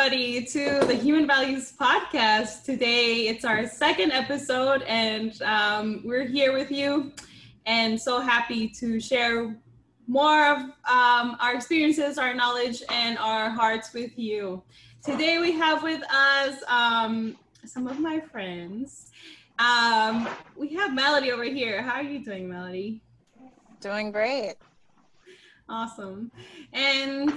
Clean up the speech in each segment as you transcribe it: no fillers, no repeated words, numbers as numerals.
everybody to the Human Values Podcast. Today it's our second episode, and we're here with you, and so happy to share more of our experiences, our knowledge, and our hearts with you. Today we have with us some of my friends. We have Melody over here. How are you doing, Melody? Doing great. Awesome. And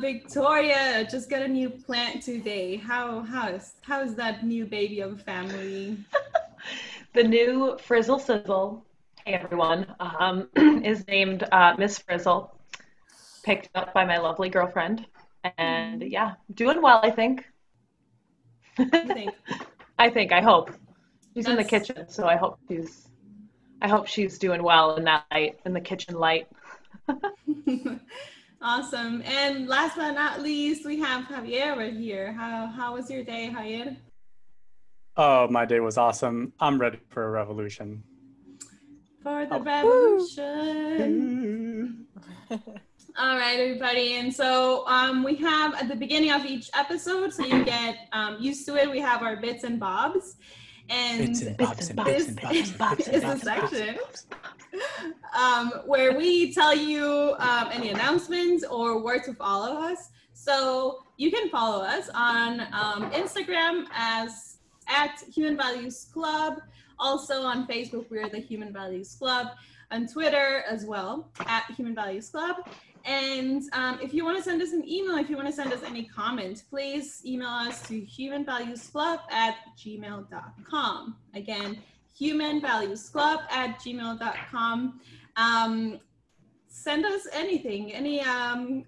Victoria just got a new plant today. How's that new baby of a family? The new Frizzle Sizzle, hey everyone, is named Miss Frizzle, picked up by my lovely girlfriend. And yeah, doing well, I think. You think? I hope. She's in the kitchen, so I hope she's doing well in that light, in the kitchen light. Awesome. And last but not least, we have Javier right here. How was your day, Javier? Oh, my day was awesome. I'm ready for a revolution. For the revolution. All right, everybody. And so we have at the beginning of each episode, so you get used to it, we have our bits and bobs. And this is a section where we tell you any announcements or where to follow us. So you can follow us on Instagram at Human Values Club. Also on Facebook, we're the Human Values Club. On Twitter as well, at Human Values Club. And if you want to send us an email, if you want to send us any comments, please email us to humanvaluesclub@gmail.com. Again, humanvaluesclub@gmail.com. Send us anything, any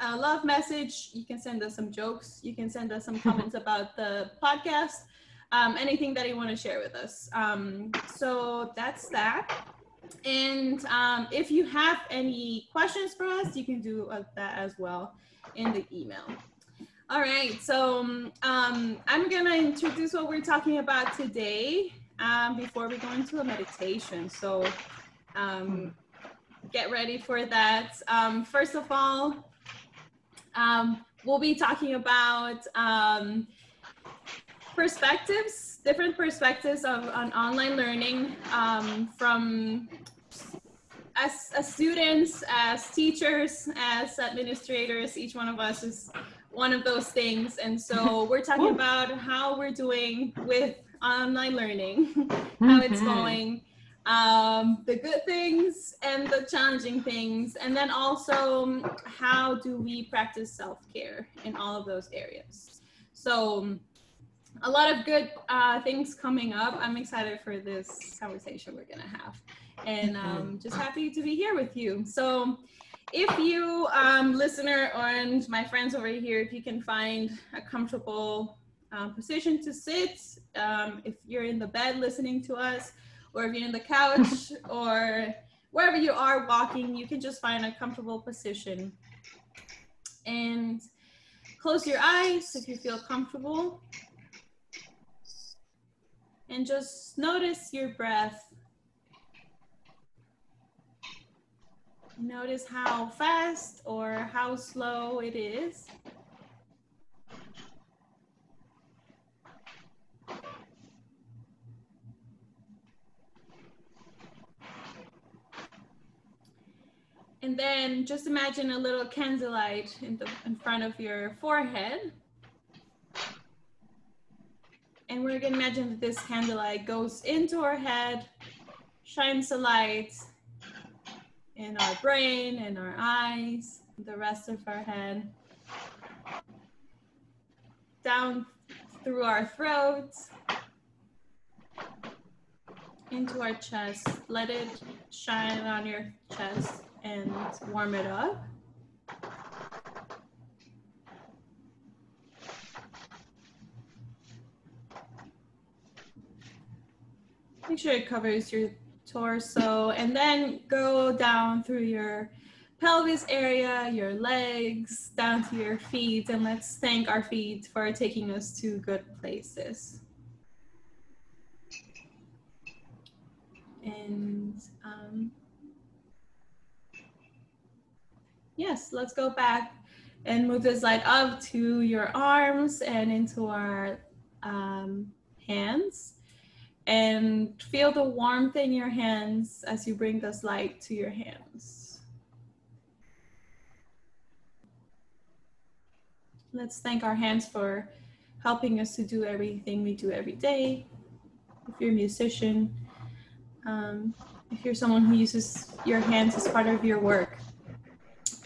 love message. You can send us some jokes. You can send us some comments about the podcast, anything that you want to share with us. So that's that. And if you have any questions for us, you can do that as well in the email. All right, so I'm gonna introduce what we're talking about today before we go into a meditation. So get ready for that. First of all, we'll be talking about different perspectives on online learning from as students, as teachers, as administrators. Each one of us is one of those things. And so we're talking about how we're doing with online learning, how it's going, the good things and the challenging things, and then also how do we practice self-care in all of those areas. So a lot of good things coming up. I'm excited for this conversation we're gonna have, and just happy to be here with you. So if you, listener, and my friends over here, if you can find a comfortable position to sit, if you're in the bed listening to us, or if you're in the couch, or wherever you are walking, you can just find a comfortable position. And close your eyes if you feel comfortable. And just notice your breath. Notice how fast or how slow it is. And then just imagine a little candlelight in front of your forehead. And we're going to imagine that this candlelight goes into our head, shines the light in our brain, in our eyes, the rest of our head, down through our throats, into our chest. Let it shine on your chest and warm it up. Make sure it covers your torso, and then go down through your pelvis area, your legs, down to your feet, and let's thank our feet for taking us to good places. And yes, let's go back And move this light up to your arms and into our hands. And feel the warmth in your hands as you bring this light to your hands. Let's thank our hands for helping us to do everything we do every day. If you're a musician, if you're someone who uses your hands as part of your work,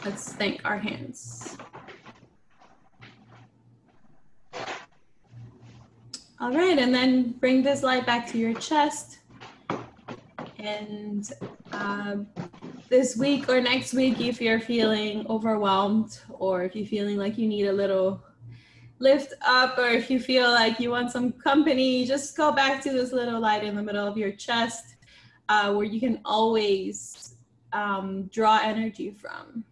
let's thank our hands. All right, and then bring this light back to your chest. And this week or next week, if you're feeling overwhelmed, or if you're feeling like you need a little lift up, or if you feel like you want some company, just go back to this little light in the middle of your chest, where you can always draw energy from.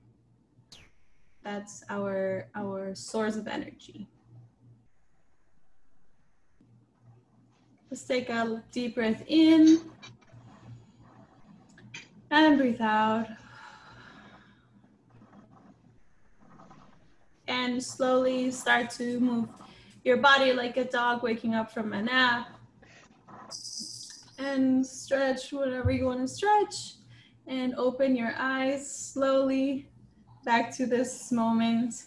That's our source of energy. Let's take a deep breath in and breathe out. And slowly start to move your body like a dog waking up from a nap. And stretch whatever you want to stretch. And open your eyes slowly back to this moment.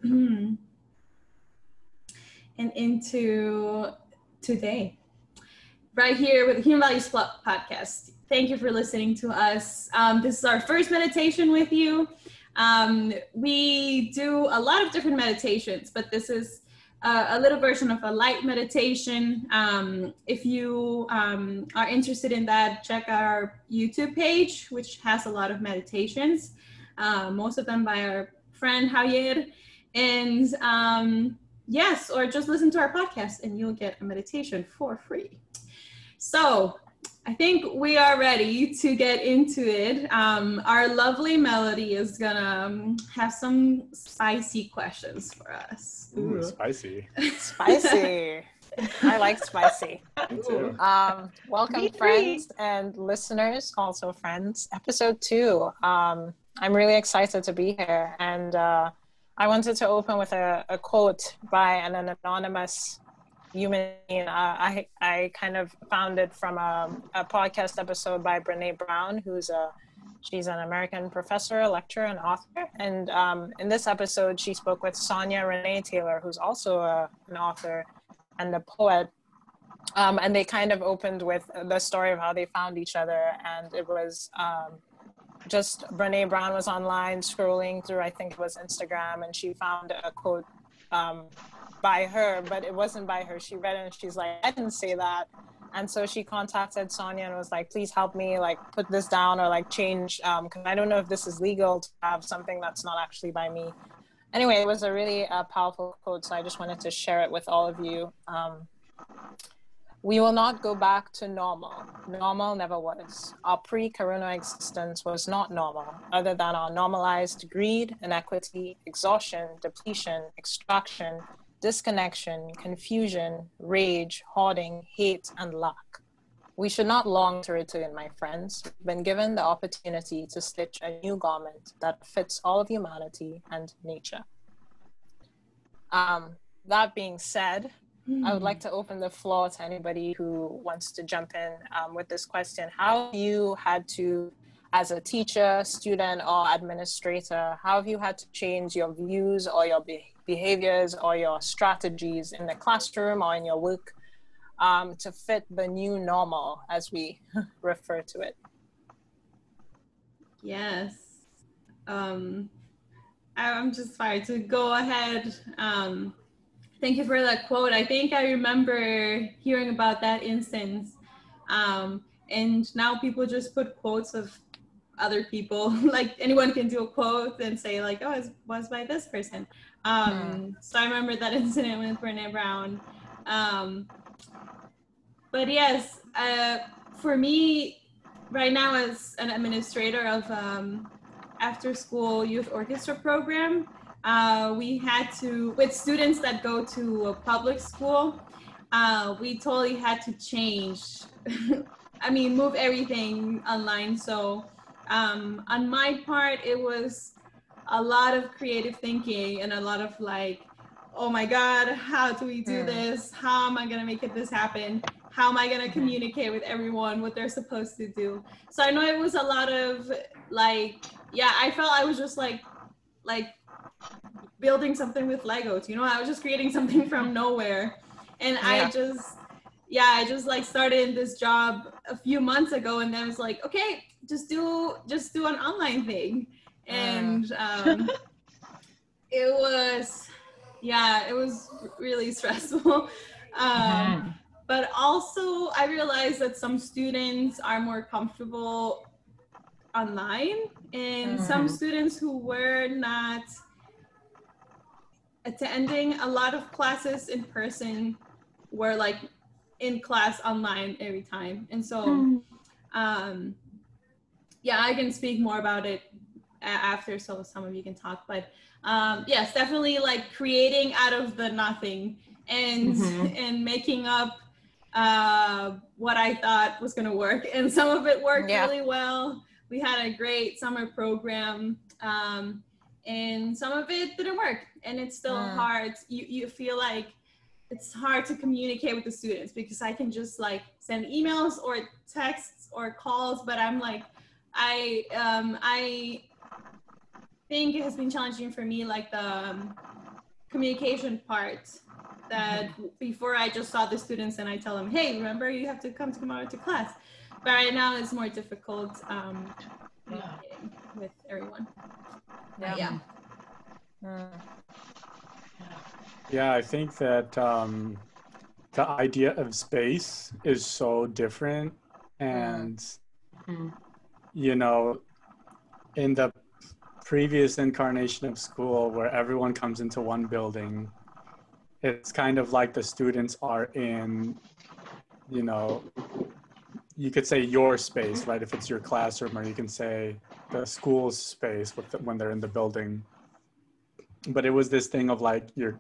And into today. Right here with the Human Values Podcast. Thank you for listening to us. This is our first meditation with you. We do a lot of different meditations, but this is a little version of a light meditation. If you are interested in that, check our YouTube page, which has a lot of meditations, most of them by our friend Javier. And yes, or just listen to our podcast and you'll get a meditation for free. So I think we are ready to get into it. Our lovely Melody is gonna have some spicy questions for us. Ooh, spicy. Spicy. I like spicy. Me too. Welcome, friends and listeners, also friends. Episode 2. I'm really excited to be here, and I wanted to open with a quote by an anonymous human being. I kind of found it from a podcast episode by Brene Brown, she's an American professor, lecturer, and author. And in this episode, she spoke with Sonia Renee Taylor, who's also an author and a poet. And they kind of opened with the story of how they found each other. And it was just Brene Brown was online scrolling through, I think it was Instagram, and she found a quote by her, but it wasn't by her. She read it and she's like, I didn't say that. And so she contacted Sonia and was like, please help me like put this down or like change, because I don't know if this is legal to have something that's not actually by me. Anyway, it was a really powerful quote, so I just wanted to share it with all of you. We will not go back to normal. Normal never was. Our pre-corona existence was not normal, other than our normalized greed, inequity, exhaustion, depletion, extraction, disconnection, confusion, rage, hoarding, hate, and lack. We should not long to return, my friends. We've been given the opportunity to stitch a new garment that fits all of humanity and nature. That being said, I would like to open the floor to anybody who wants to jump in with this question. How have you had to, as a teacher, student, or administrator, how have you had to change your views or your behaviors or your strategies in the classroom or in your work to fit the new normal, as we refer to it? Yes. I'm just fired to go ahead. Thank you for that quote. I think I remember hearing about that instance. And now people just put quotes of other people. Like anyone can do a quote and say like, oh, it was by this person. So I remember that incident with Brene Brown. But yes, for me right now as an administrator of after school youth orchestra program, we had to, with students that go to a public school, we totally had to change, move everything online. So on my part, it was a lot of creative thinking and a lot of like, oh my God, how do we do this? How am I going to make this happen? How am I going to communicate with everyone what they're supposed to do? So I know it was a lot of like, yeah, I felt I was just like building something with Legos, you know, I was just creating something from nowhere. And I just like started this job a few months ago, and then I was like, okay, just do an online thing. And it was really stressful. But also I realized that some students are more comfortable online, and some students who were not attending a lot of classes in person were like in class online every time. And so yeah, I can speak more about it after, so some of you can talk. But yes, definitely like creating out of the nothing and making up what I thought was going to work, and some of it worked really well. We had a great summer program, and some of it didn't work, and it's still hard. You feel like it's hard to communicate with the students, because I can just like send emails or texts or calls, but I'm like, I think it has been challenging for me, like the communication part, that before I just saw the students and I tell them, hey, remember you have to come tomorrow to class. But right now it's more difficult communicating with everyone. Yeah, I think that the idea of space is so different. And, you know, in the previous incarnation of school where everyone comes into one building, it's kind of like the students are in, you know, you could say your space, right? If it's your classroom, or you can say the school's space when they're in the building. But it was this thing of like your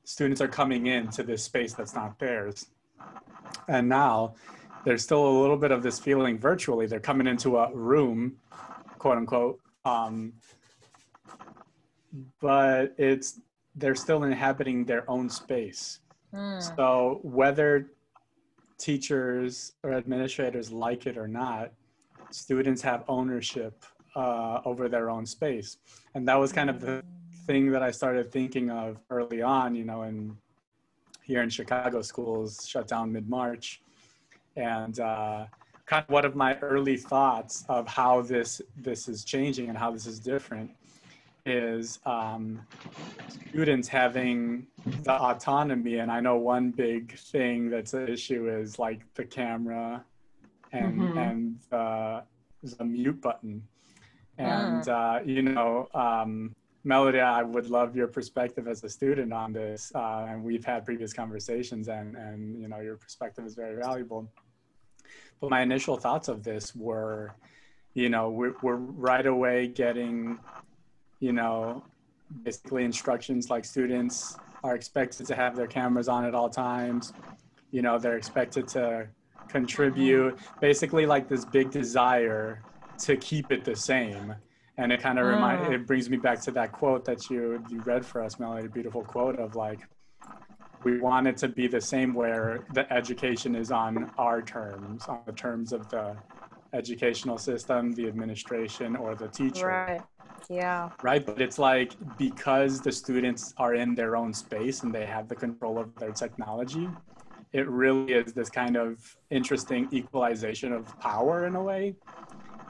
students are coming into this space that's not theirs. And now there's still a little bit of this feeling virtually. They're coming into a room, quote unquote, but they're still inhabiting their own space. So whether teachers or administrators like it or not, students have ownership over their own space. And that was kind of the thing that I started thinking of early on, you know, here in Chicago, schools shut down mid-March. And kind of one of my early thoughts of how this is changing and how this is different is students having the autonomy. And I know one big thing that's an issue is like the camera and the mute button. And, you know, Melody, I would love your perspective as a student on this. And we've had previous conversations, and, you know, your perspective is very valuable. But my initial thoughts of this were, you know, we're right away getting, you know, basically instructions like students are expected to have their cameras on at all times. You know, they're expected to contribute, basically like this big desire to keep it the same. And it kind of it brings me back to that quote that you read for us, Melody, a beautiful quote of like, we want it to be the same where the education is on our terms, on the terms of the educational system, the administration, or the teacher. Right. Yeah. Right. But it's like, because the students are in their own space and they have the control of their technology, it really is this kind of interesting equalization of power in a way.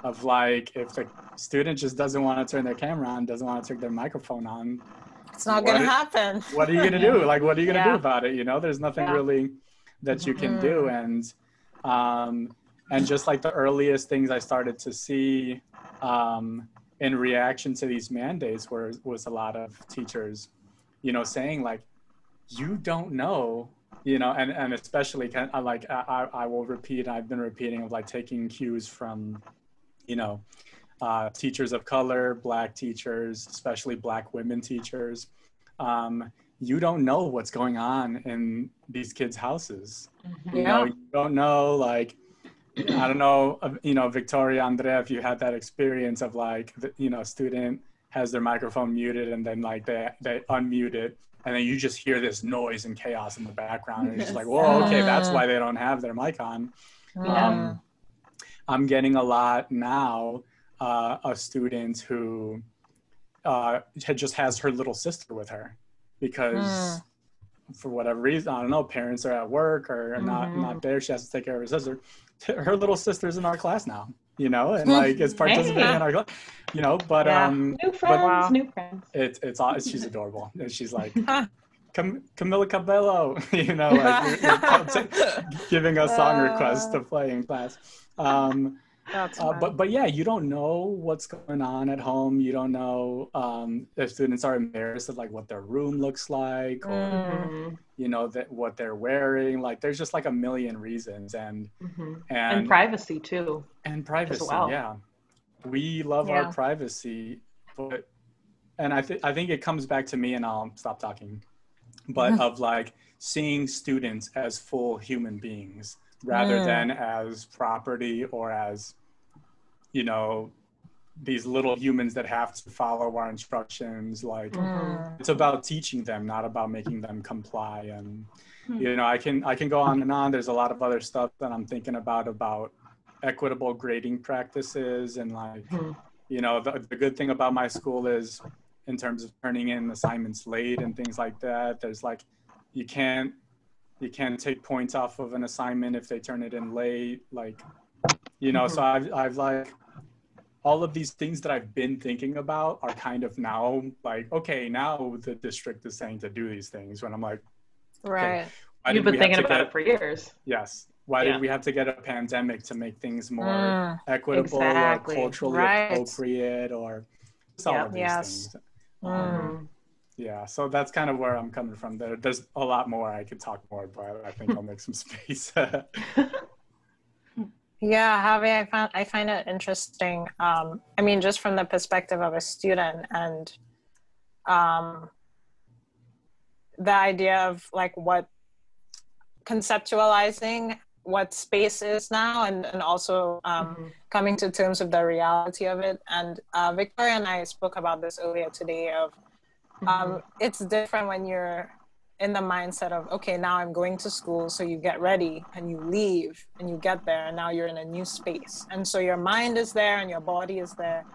Of like, if the student just doesn't want to turn their camera on, doesn't want to turn their microphone on, it's not going to happen. What are you going to do? Like, what are you going to do about it? You know, there's nothing really that you can do. And just like the earliest things I started to see in reaction to these mandates was a lot of teachers, you know, saying like, you don't know, you know, and especially kind of like, I will repeat, I've been repeating of like taking cues from, you know, teachers of color, Black teachers, especially Black women teachers. You don't know what's going on in these kids' houses. You know, you don't know, like, I don't know, you know, Victoria, Andrea, if you had that experience of like, you know, student has their microphone muted, and then like they unmute it, and then you just hear this noise and chaos in the background, and it's just like, whoa, okay, that's why they don't have their mic on. I'm getting a lot now of students who just has her little sister with her because for whatever reason, I don't know, parents are at work or not there. She has to take care of her sister. Her little sister's in our class now, you know, and like is participating in our class, you know, but new friends, new friends. She's adorable. And she's like, Camila Cabello, you know, like you're giving us song requests to play in class. But yeah, you don't know what's going on at home. You don't know if students are embarrassed of like what their room looks like, or you know that what they're wearing. Like there's just like a million reasons, and privacy too. And privacy, as well. Yeah, we love our privacy, and I think it comes back to me, and I'll stop talking, but of like seeing students as full human beings rather than as property or as, you know, these little humans that have to follow our instructions. Like it's about teaching them, not about making them comply. And you know, I can go on and on. There's a lot of other stuff that I'm thinking about equitable grading practices, and like you know, the good thing about my school is in terms of turning in assignments late and things like that, there's like you can't take points off of an assignment if they turn it in late, like, you know. So I've like all of these things that I've been thinking about are kind of now like, okay, now the district is saying to do these things, when I'm like, right. Okay, you've been thinking about it for years. Yes. Why did we have to get a pandemic to make things more equitable or culturally appropriate, or just all of these things? Yeah, so that's kind of where I'm coming from. There's a lot more. I could talk more, but I think I'll make some space. Yeah, Javi, I find it interesting. I mean, just from the perspective of a student, and the idea of like conceptualizing what space is now, and also coming to terms with the reality of it. And Victoria and I spoke about this earlier today of it's different when you're in the mindset of, okay, now I'm going to school. So you get ready and you leave and you get there, and now you're in a new space. And so your mind is there and your body is there,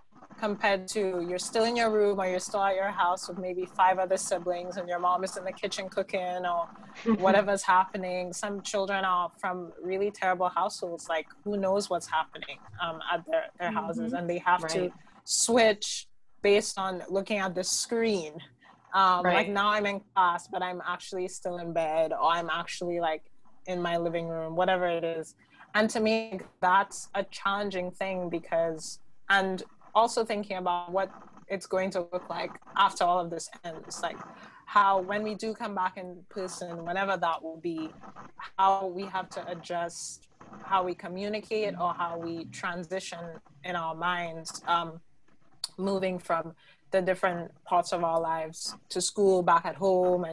compared to you're still in your room, or you're still at your house with maybe 5 other siblings, and your mom is in the kitchen cooking or whatever's happening. Some children are from really terrible households, like who knows what's happening at their houses, and they have to switch based on looking at the screen. Like now I'm in class, but I'm actually still in bed, or I'm actually like in my living room, whatever it is. And to me, that's a challenging thing, because, and also thinking about what it's going to look like after all of this ends, like how when we do come back in person, whenever that will be, how we have to adjust how we communicate or how we transition in our minds, moving from the different parts of our lives to school, back at home,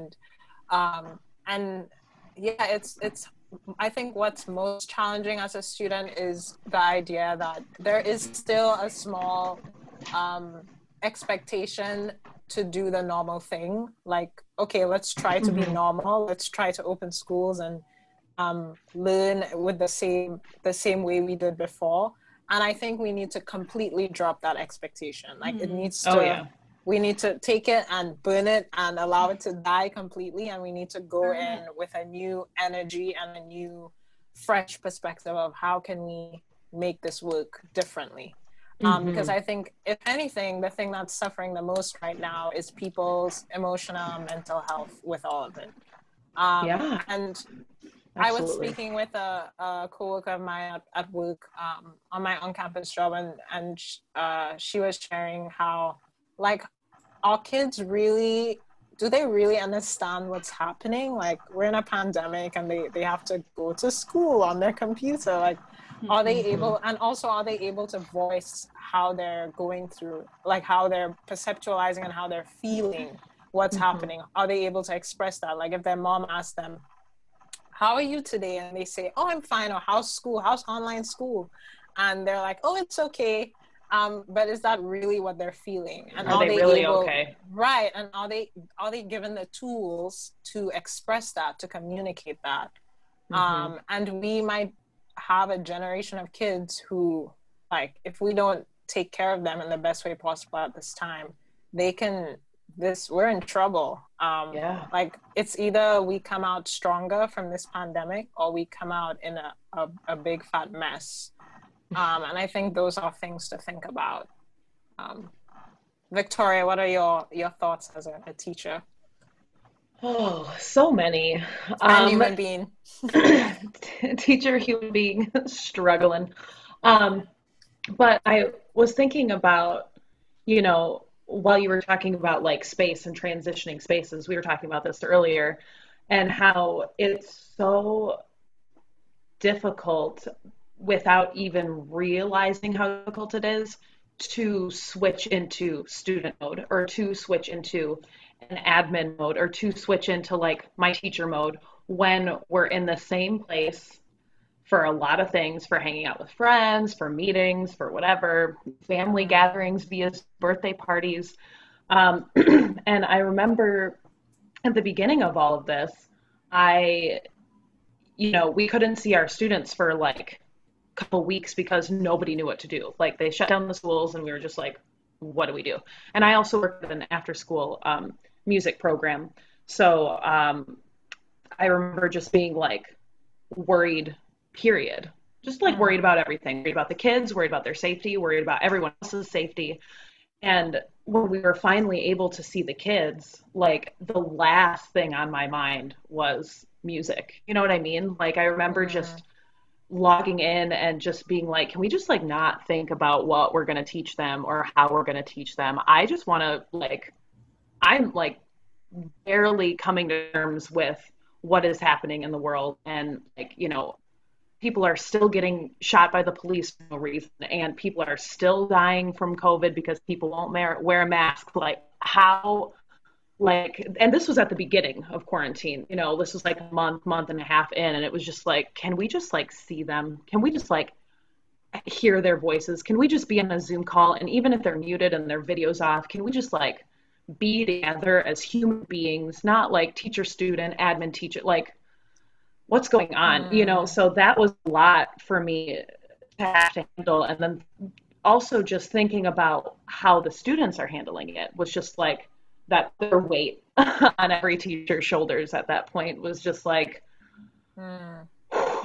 and yeah, it's I think what's most challenging as a student is the idea that there is still a small expectation to do the normal thing. Like, okay, let's try to be normal. Let's try to open schools and learn with the same way we did before. And I think we need to completely drop that expectation. Like it needs to, we need to take it and burn it and allow it to die completely. And we need to go in with a new energy and a new fresh perspective of how can we make this work differently. Because I think, if anything, the thing that's suffering the most right now is people's emotional and mental health with all of it. And absolutely. I was speaking with a coworker of mine at work on my on-campus job, and she was sharing how, like, our kids really, do they really understand what's happening? Like, we're in a pandemic and they have to go to school on their computer. Like, are they able, and also are they able to voice how they're going through, like how they're perceptualizing and how they're feeling what's happening? Are they able to express that? Like if their mom asks them, how are you today? And they say, oh, I'm fine. Or how's school? How's online school? And they're like, oh, it's okay. But is that really what they're feeling? And are they really able, okay? Right. And are they given the tools to express that, to communicate that? And we might have a generation of kids who, like, if we don't take care of them in the best way possible at this time, we're in trouble. Like, it's either we come out stronger from this pandemic or we come out in a big fat mess. And I think those are things to think about. Victoria, what are your thoughts as a teacher? Oh, so many. And human being. Teacher, human being, struggling. But I was thinking about, while you were talking about like space and transitioning spaces, we were talking about this earlier, and how it's so difficult without even realizing how difficult it is to switch into student mode, or to switch into an admin mode, or to switch into like my teacher mode, when we're in the same place for a lot of things, for hanging out with friends, for meetings, for whatever, family gatherings via birthday parties. And I remember at the beginning of all of this, we couldn't see our students for like a couple weeks because nobody knew what to do. Like, they shut down the schools and we were just like, what do we do? And I also worked at an after school music program. So I remember just being like worried, period. Just like worried about everything, worried about the kids, worried about their safety, worried about everyone else's safety. And when we were finally able to see the kids, like, the last thing on my mind was music. You know what I mean? Like, I remember just logging in and just being like, can we just like not think about what we're going to teach them or how we're going to teach them? I just want to, like, I'm like barely coming to terms with what is happening in the world. And like, people are still getting shot by the police for no reason, and people are still dying from COVID because people won't wear a mask. Like, how, like, and this was at the beginning of quarantine, this was like a month and a half in, and it was just like, can we just like see them? Can we just like hear their voices? Can we just be on a Zoom call? And even if they're muted and their videos off, can we just like be together as human beings, not like teacher, student, admin, teacher, like, what's going on, So that was a lot for me to have to handle. And then also just thinking about how the students are handling it was just like, that their weight on every teacher's shoulders at that point was just like,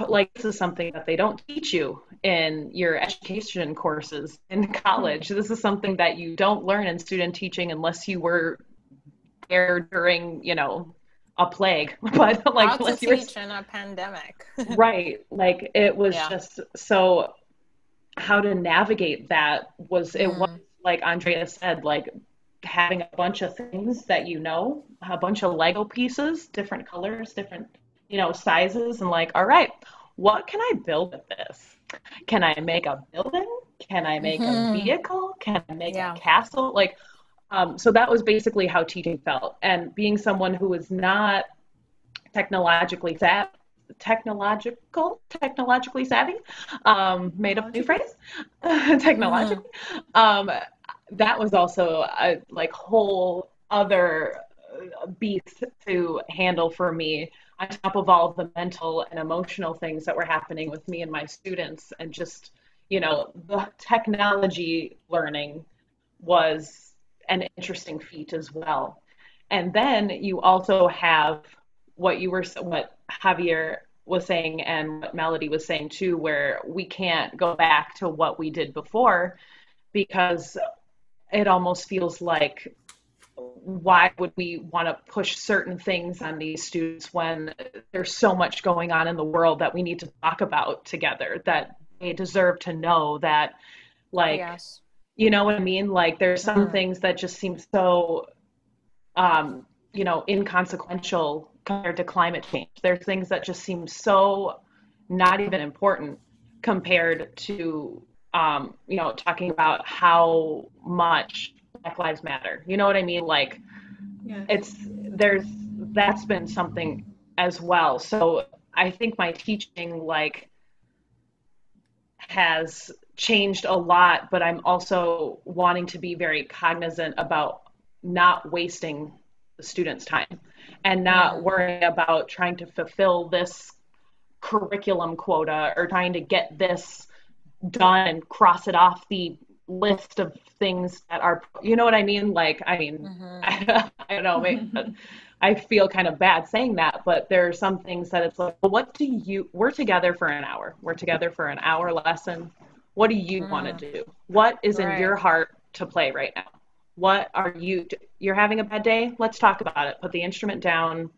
like, this is something that they don't teach you in your education courses in college. This is something that you don't learn in student teaching unless you were there during, a plague. But like, how to teach in a pandemic. Right. Like, it was just so, how to navigate that was, it was like Andrea said, like having a bunch of things that, a bunch of Lego pieces, different colors, different, sizes, and like, all right, what can I build with this? Can I make a building? Can I make a vehicle? Can I make a castle? Like, so that was basically how teaching felt. And being someone who is not technologically savvy, made up a new phrase, technologically, that was also a like whole other beast to handle for me, on top of all of the mental and emotional things that were happening with me and my students. And just, the technology learning was an interesting feat as well. And then you also have what Javier was saying and what Melody was saying too, where we can't go back to what we did before, because it almost feels like, why would we want to push certain things on these students when there's so much going on in the world that we need to talk about together, that they deserve to know that, like, you know what I mean? Like, there's some things that just seem so, inconsequential compared to climate change. There's things that just seem so not even important compared to, talking about how much Black Lives Matter. You know what I mean? Like, that's been something as well. So I think my teaching, like, has changed a lot, but I'm also wanting to be very cognizant about not wasting the students' time and not worrying about trying to fulfill this curriculum quota or trying to get this done and cross it off the list of things that are, you know what I mean? Like, I mean, I don't know, I feel kind of bad saying that, but there are some things that it's like, well, we're together for an hour. We're together for an hour lesson. What do you want to do? What is in your heart to play right now? What are you're having a bad day? Let's talk about it. Put the instrument down.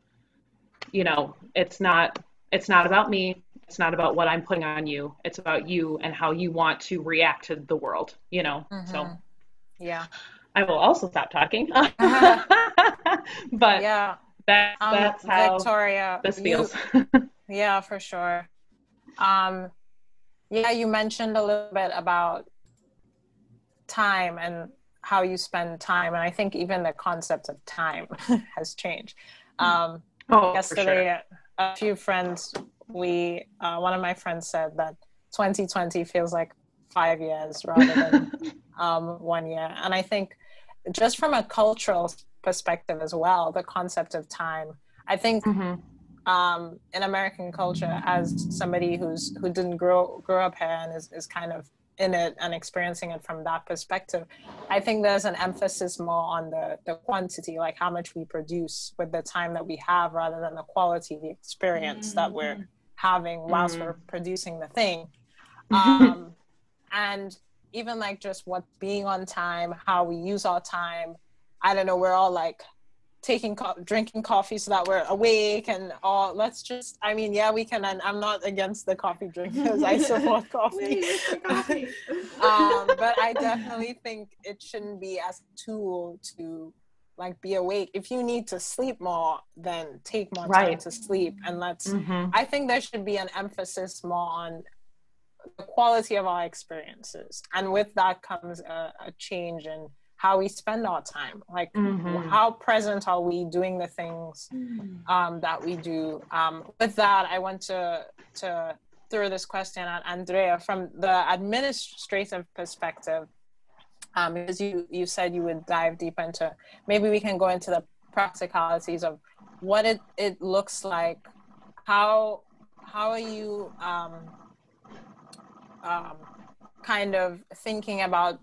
You know, it's not about me. It's not about what I'm putting on you. It's about you and how you want to react to the world, you know? So yeah. I will also stop talking. But yeah, that's how Victoria, this feels. Yeah, for sure. Yeah, you mentioned a little bit about time and how you spend time. And I think even the concept of time has changed. Yesterday, a few friends, one of my friends said that 2020 feels like 5 years rather than 1 year. And I think just from a cultural perspective as well, the concept of time, I think in American culture, as somebody who didn't grow up here and is kind of in it and experiencing it from that perspective, I think there's an emphasis more on the quantity, like how much we produce with the time that we have rather than the quality, the experience that we're having whilst we're producing the thing. And even like just what being on time, how we use our time. I don't know, we're all like drinking coffee so that we're awake and all. Let's just, I mean, yeah, we can, and I'm not against the coffee drinkers. I support coffee. But I definitely think it shouldn't be as a tool to like be awake. If you need to sleep more, then take more time to sleep. And I think there should be an emphasis more on the quality of our experiences. And with that comes a change in how we spend our time, like how present are we doing the things that we do. With that, I want to throw this question at Andrea from the administrative perspective, because you said you would dive deep into, maybe we can go into the practicalities of what it looks like. How are you kind of thinking about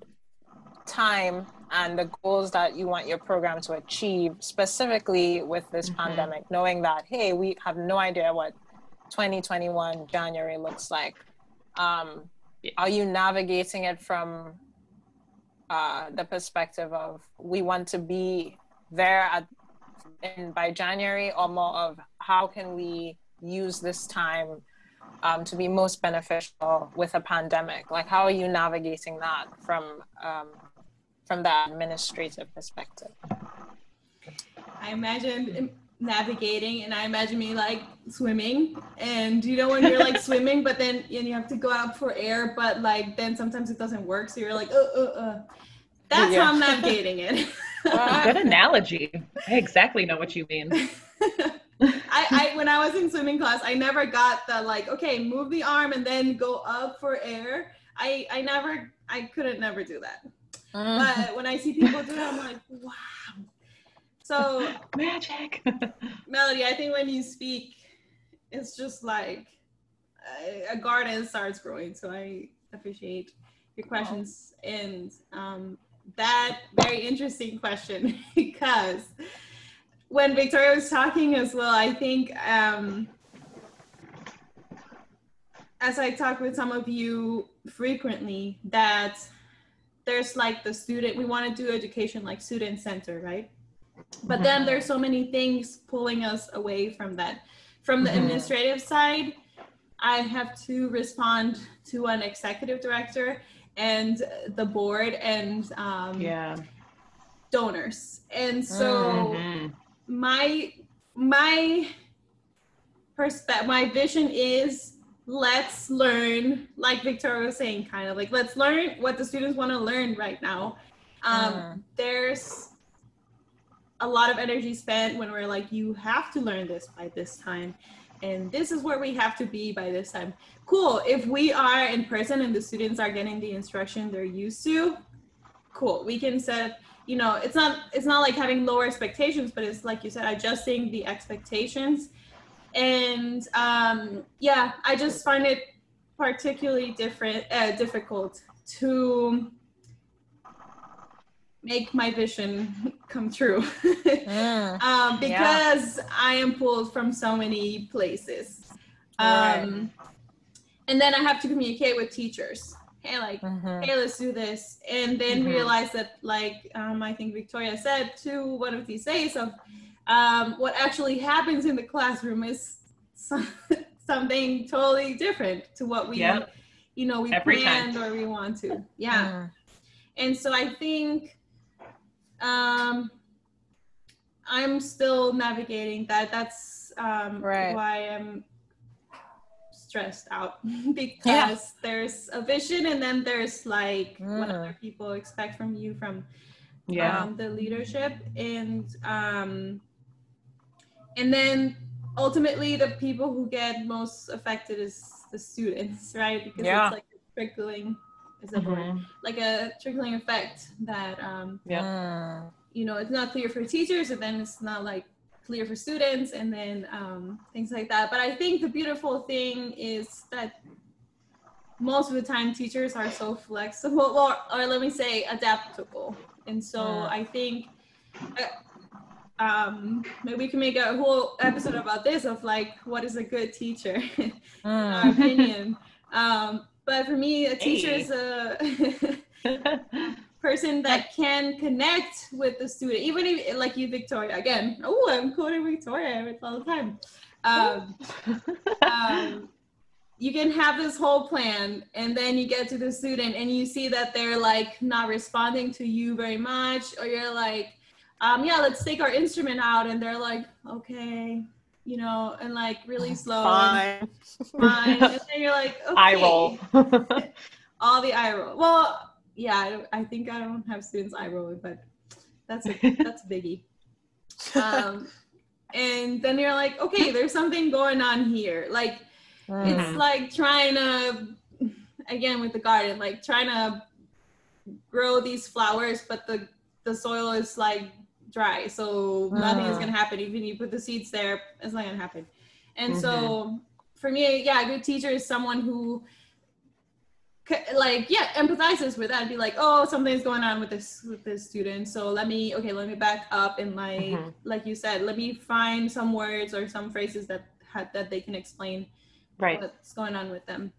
time and the goals that you want your program to achieve, specifically with this pandemic, knowing that, hey, we have no idea what 2021 January looks like. Are you navigating it from the perspective of we want to be there by January, or more of how can we use this time to be most beneficial with a pandemic? Like, how are you navigating that from the administrative perspective? I imagine navigating, and I imagine me like swimming, and you know when you're like swimming, but then you have to go out for air, but like then sometimes it doesn't work, so you're like that's how I'm navigating it. Good analogy. I exactly know what you mean. I when I was in swimming class, I never got the like, okay, move the arm and then go up for air. I couldn't never do that. But when I see people do it, I'm like, wow. So magic. Melody, I think when you speak, it's just like a garden starts growing. So I appreciate your questions and that very interesting question, because when Victoria was talking as well, I think as I talk with some of you frequently, that there's like the student, we want to do education like student center, right? But then there's so many things pulling us away from that. From the administrative side, I have to respond to an executive director and the board and donors. And so my vision is, let's learn, like Victoria was saying, kind of like, let's learn what the students want to learn right now. There's a lot of energy spent when we're like, you have to learn this by this time. and this is where we have to be by this time. Cool. If we are in person and the students are getting the instruction they're used to, cool. We can set, you know, it's not like having lower expectations, but it's like you said, adjusting the expectations. And yeah, I just find it particularly difficult to make my vision come true because I am pulled from so many places. And then I have to communicate with teachers. Hey, like, hey, let's do this. And then realize that, like, I think Victoria said to one of these days of what actually happens in the classroom is something totally different to what we, you know, we Every planned time. or we want to. Yeah. And so I think I'm still navigating that. That's why I'm stressed out because there's a vision and then there's like what other people expect from you from the leadership, and then ultimately the people who get most affected is the students, right? Because it's like a trickling like a trickling effect that you know, it's not clear for teachers, and then it's not like clear for students, and then things like that. But I think the beautiful thing is that most of the time teachers are so flexible, or let me say adaptable. And so I think maybe we can make a whole episode about this of like, what is a good teacher in our opinion. But for me, a teacher is a person that can connect with the student, even if, like you, Victoria, again, I'm quoting Victoria all the time. You can have this whole plan, and then you get to the student and you see that they're like not responding to you very much, or you're like, let's take our instrument out, and they're like, okay, you know, and like really slow. Fine. And then you're like, okay. Eye roll. All the eye roll. Well, yeah, I think I don't have students eye rolling, but that's a biggie. And then you're like, okay, there's something going on here. Like, it's like trying to, again with the garden, like trying to grow these flowers, but the soil is like dry, so nothing is gonna happen. Even if you put the seeds there, it's not gonna happen. And so for me, a good teacher is someone who like empathizes with that and be like, oh, something's going on with this student, so let me back up and like you said, let me find some words or some phrases that they can explain what's going on with them.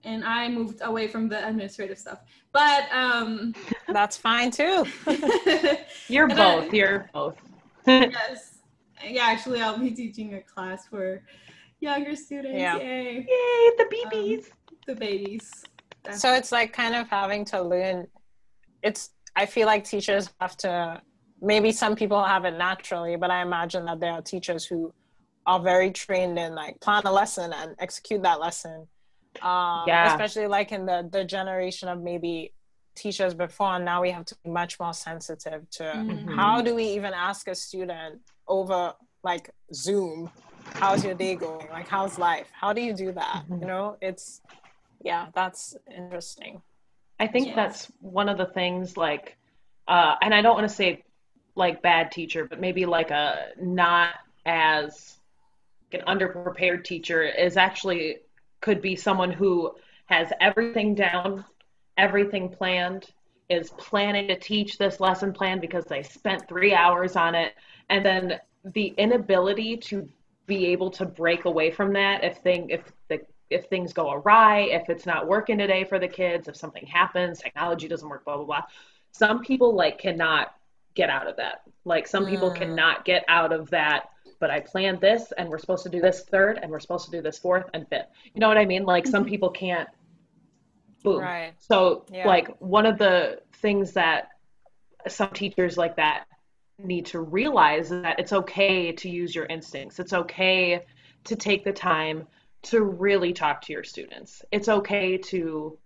And I moved away from the administrative stuff, but that's fine too. You're both. Yes. Yeah, actually I'll be teaching a class for younger students. Yay, the babies. The babies. So it's like kind of having to learn. I feel like teachers have to, maybe some people have it naturally, but I imagine that there are teachers who are very trained in like plan a lesson and execute that lesson. Especially like in the generation of maybe teachers before, and now we have to be much more sensitive to how do we even ask a student over like Zoom, how's your day going? Like, how's life? How do you do that? You know, that's interesting. I think that's one of the things, like, and I don't want to say like bad teacher, but maybe like a not as an underprepared teacher is actually could be someone who has everything down, everything planned, is planning to teach this lesson plan because they spent 3 hours on it, and then the inability to be able to break away from that if things go awry, if it's not working today for the kids, if something happens, technology doesn't work, blah, blah, blah. Some people like cannot get out of that. Like some people cannot get out of that, but I planned this and we're supposed to do this third and we're supposed to do this fourth and fifth. You know what I mean? Like some people can't. Boom. Right. So like one of the things that some teachers like that need to realize is that it's okay to use your instincts. It's okay to take the time to really talk to your students. It's okay to,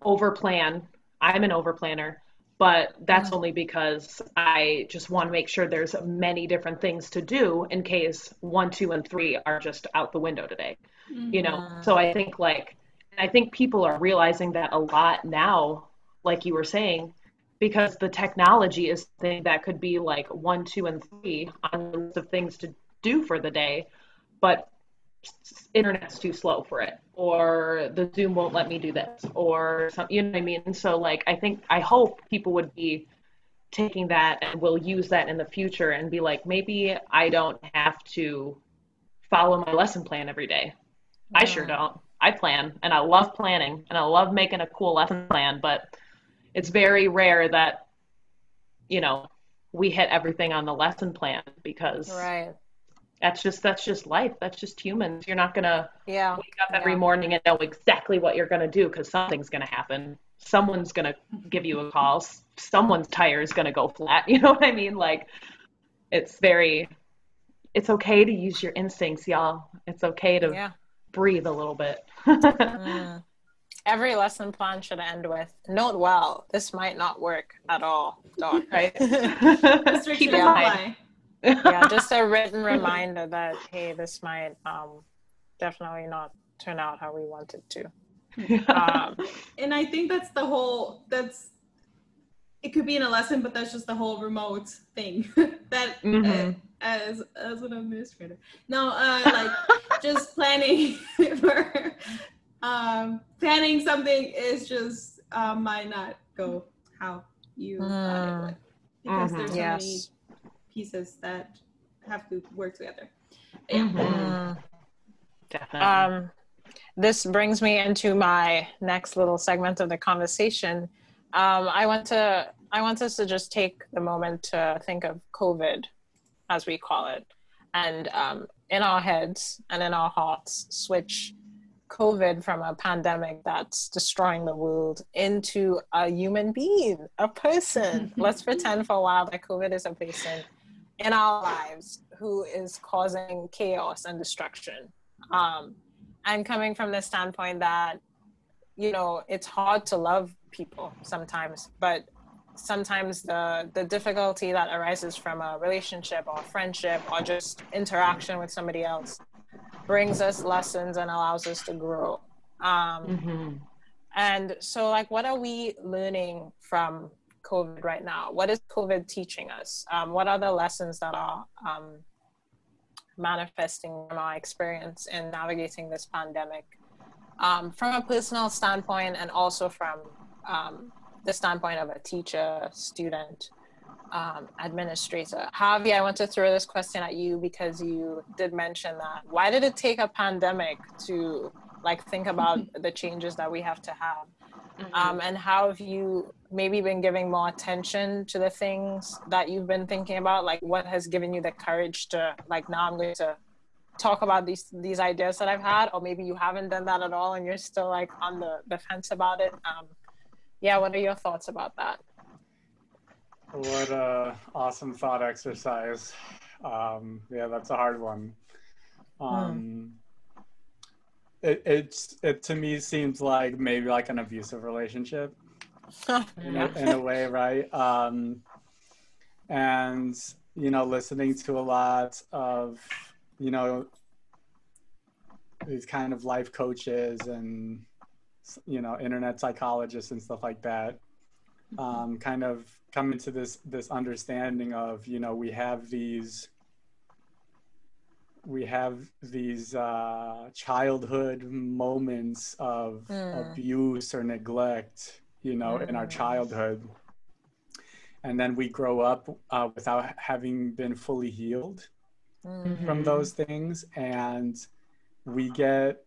overplan. I'm an overplanner, but that's only because I just want to make sure there's many different things to do in case 1, 2, and 3 are just out the window today. You know, so I think people are realizing that a lot now, like you were saying, because the technology is thing that could be like 1, 2, and 3 on the list of things to do for the day, but internet's too slow for it, or the Zoom won't let me do this, or something, you know what I mean? So like, I hope people would be taking that and will use that in the future and be like, maybe I don't have to follow my lesson plan every day. I sure don't. I plan, and I love planning, and I love making a cool lesson plan, but it's very rare that, you know, we hit everything on the lesson plan, because that's just life. That's just humans. You're not gonna wake up every morning and know exactly what you're gonna do, because something's gonna happen. Someone's gonna give you a call. Someone's tire is gonna go flat. You know what I mean? Like, it's okay to use your instincts, y'all. It's okay to breathe a little bit. Every lesson plan should end with, note well, this might not work at all, Doc. Right. Keep in mind. Yeah, just a written reminder that, hey, this might definitely not turn out how we want it to. And I think it could be in a lesson, but that's just the whole remote thing that as an administrator. No, like just planning for planning something is just might not go how you thought it would, because there's so many pieces that have to work together. Definitely. This brings me into my next little segment of the conversation. I want us to just take the moment to think of COVID, as we call it, and in our heads and in our hearts, switch COVID from a pandemic that's destroying the world into a human being, a person. Let's pretend for a while that COVID is a person in our lives who is causing chaos and destruction. And coming from the standpoint that, you know, it's hard to love people sometimes, but sometimes the difficulty that arises from a relationship or friendship or just interaction with somebody else brings us lessons and allows us to grow. And so, like, what are we learning from COVID right now? What is COVID teaching us? What are the lessons that are manifesting from our experience in navigating this pandemic, from a personal standpoint, and also from the standpoint of a teacher, student, administrator? Javi, I want to throw this question at you because you did mention that. Why did it take a pandemic to think about the changes that we have to have? And how have you maybe been giving more attention to the things that you've been thinking about? Like, what has given you the courage to, now I'm going to talk about these ideas that I've had, or maybe you haven't done that at all and you're still on the fence about it. What are your thoughts about that? What a awesome thought exercise. That's a hard one. It to me seems like maybe like an abusive relationship in a way, right? And listening to a lot of these kind of life coaches and internet psychologists and stuff like that, kind of come into this understanding of we have these childhood moments of abuse or neglect in our childhood, and then we grow up without having been fully healed from those things, and we get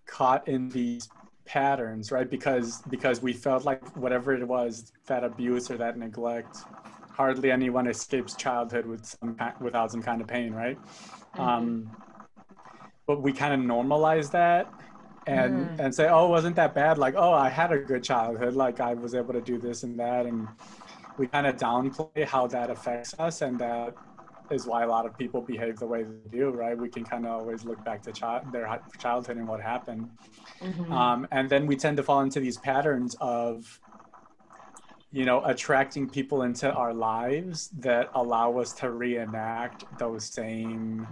caught in these patterns, right? Because we felt like whatever it was, that abuse or that neglect, hardly anyone escapes childhood without some kind of pain, right? But we kind of normalize that and say, oh, wasn't that bad? Like, oh, I had a good childhood. Like, I was able to do this and that. And we kind of downplay how that affects us. And that is why a lot of people behave the way they do, right? We can kind of always look back to their childhood and what happened. And then we tend to fall into these patterns of attracting people into our lives that allow us to reenact those same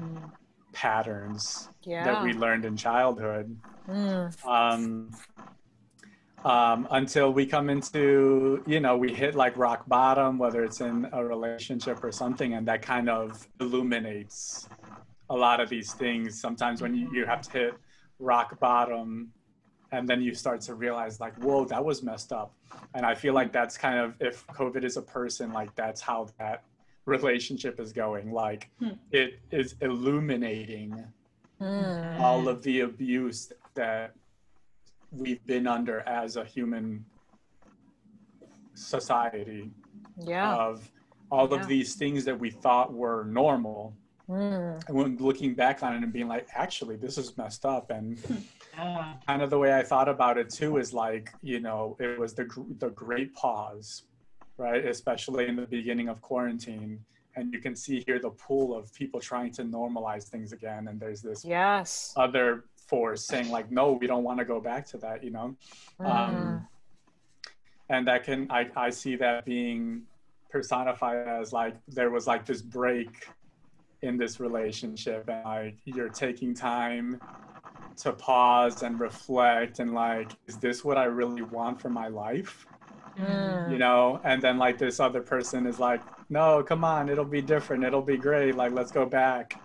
patterns that we learned in childhood. Until we come into, we hit like rock bottom, whether it's in a relationship or something, and that kind of illuminates a lot of these things. Sometimes when you have to hit rock bottom, and then you start to realize like, whoa, that was messed up. And I feel like that's kind of, if COVID is a person, like that's how that relationship is going. Like it is illuminating all of the abuse that we've been under as a human society, of all of these things that we thought were normal. And when looking back on it and being like, actually, this is messed up. And kind of the way I thought about it too is like, it was the great pause, right? Especially in the beginning of quarantine. And you can see here the pool of people trying to normalize things again. And there's this other force saying like, no, we don't want to go back to that, and that I see that being personified as like, there was like this break in this relationship, and like you're taking time to pause and reflect and like, is this what I really want for my life? And then like this other person is like, no, come on, it'll be different, it'll be great, like let's go back,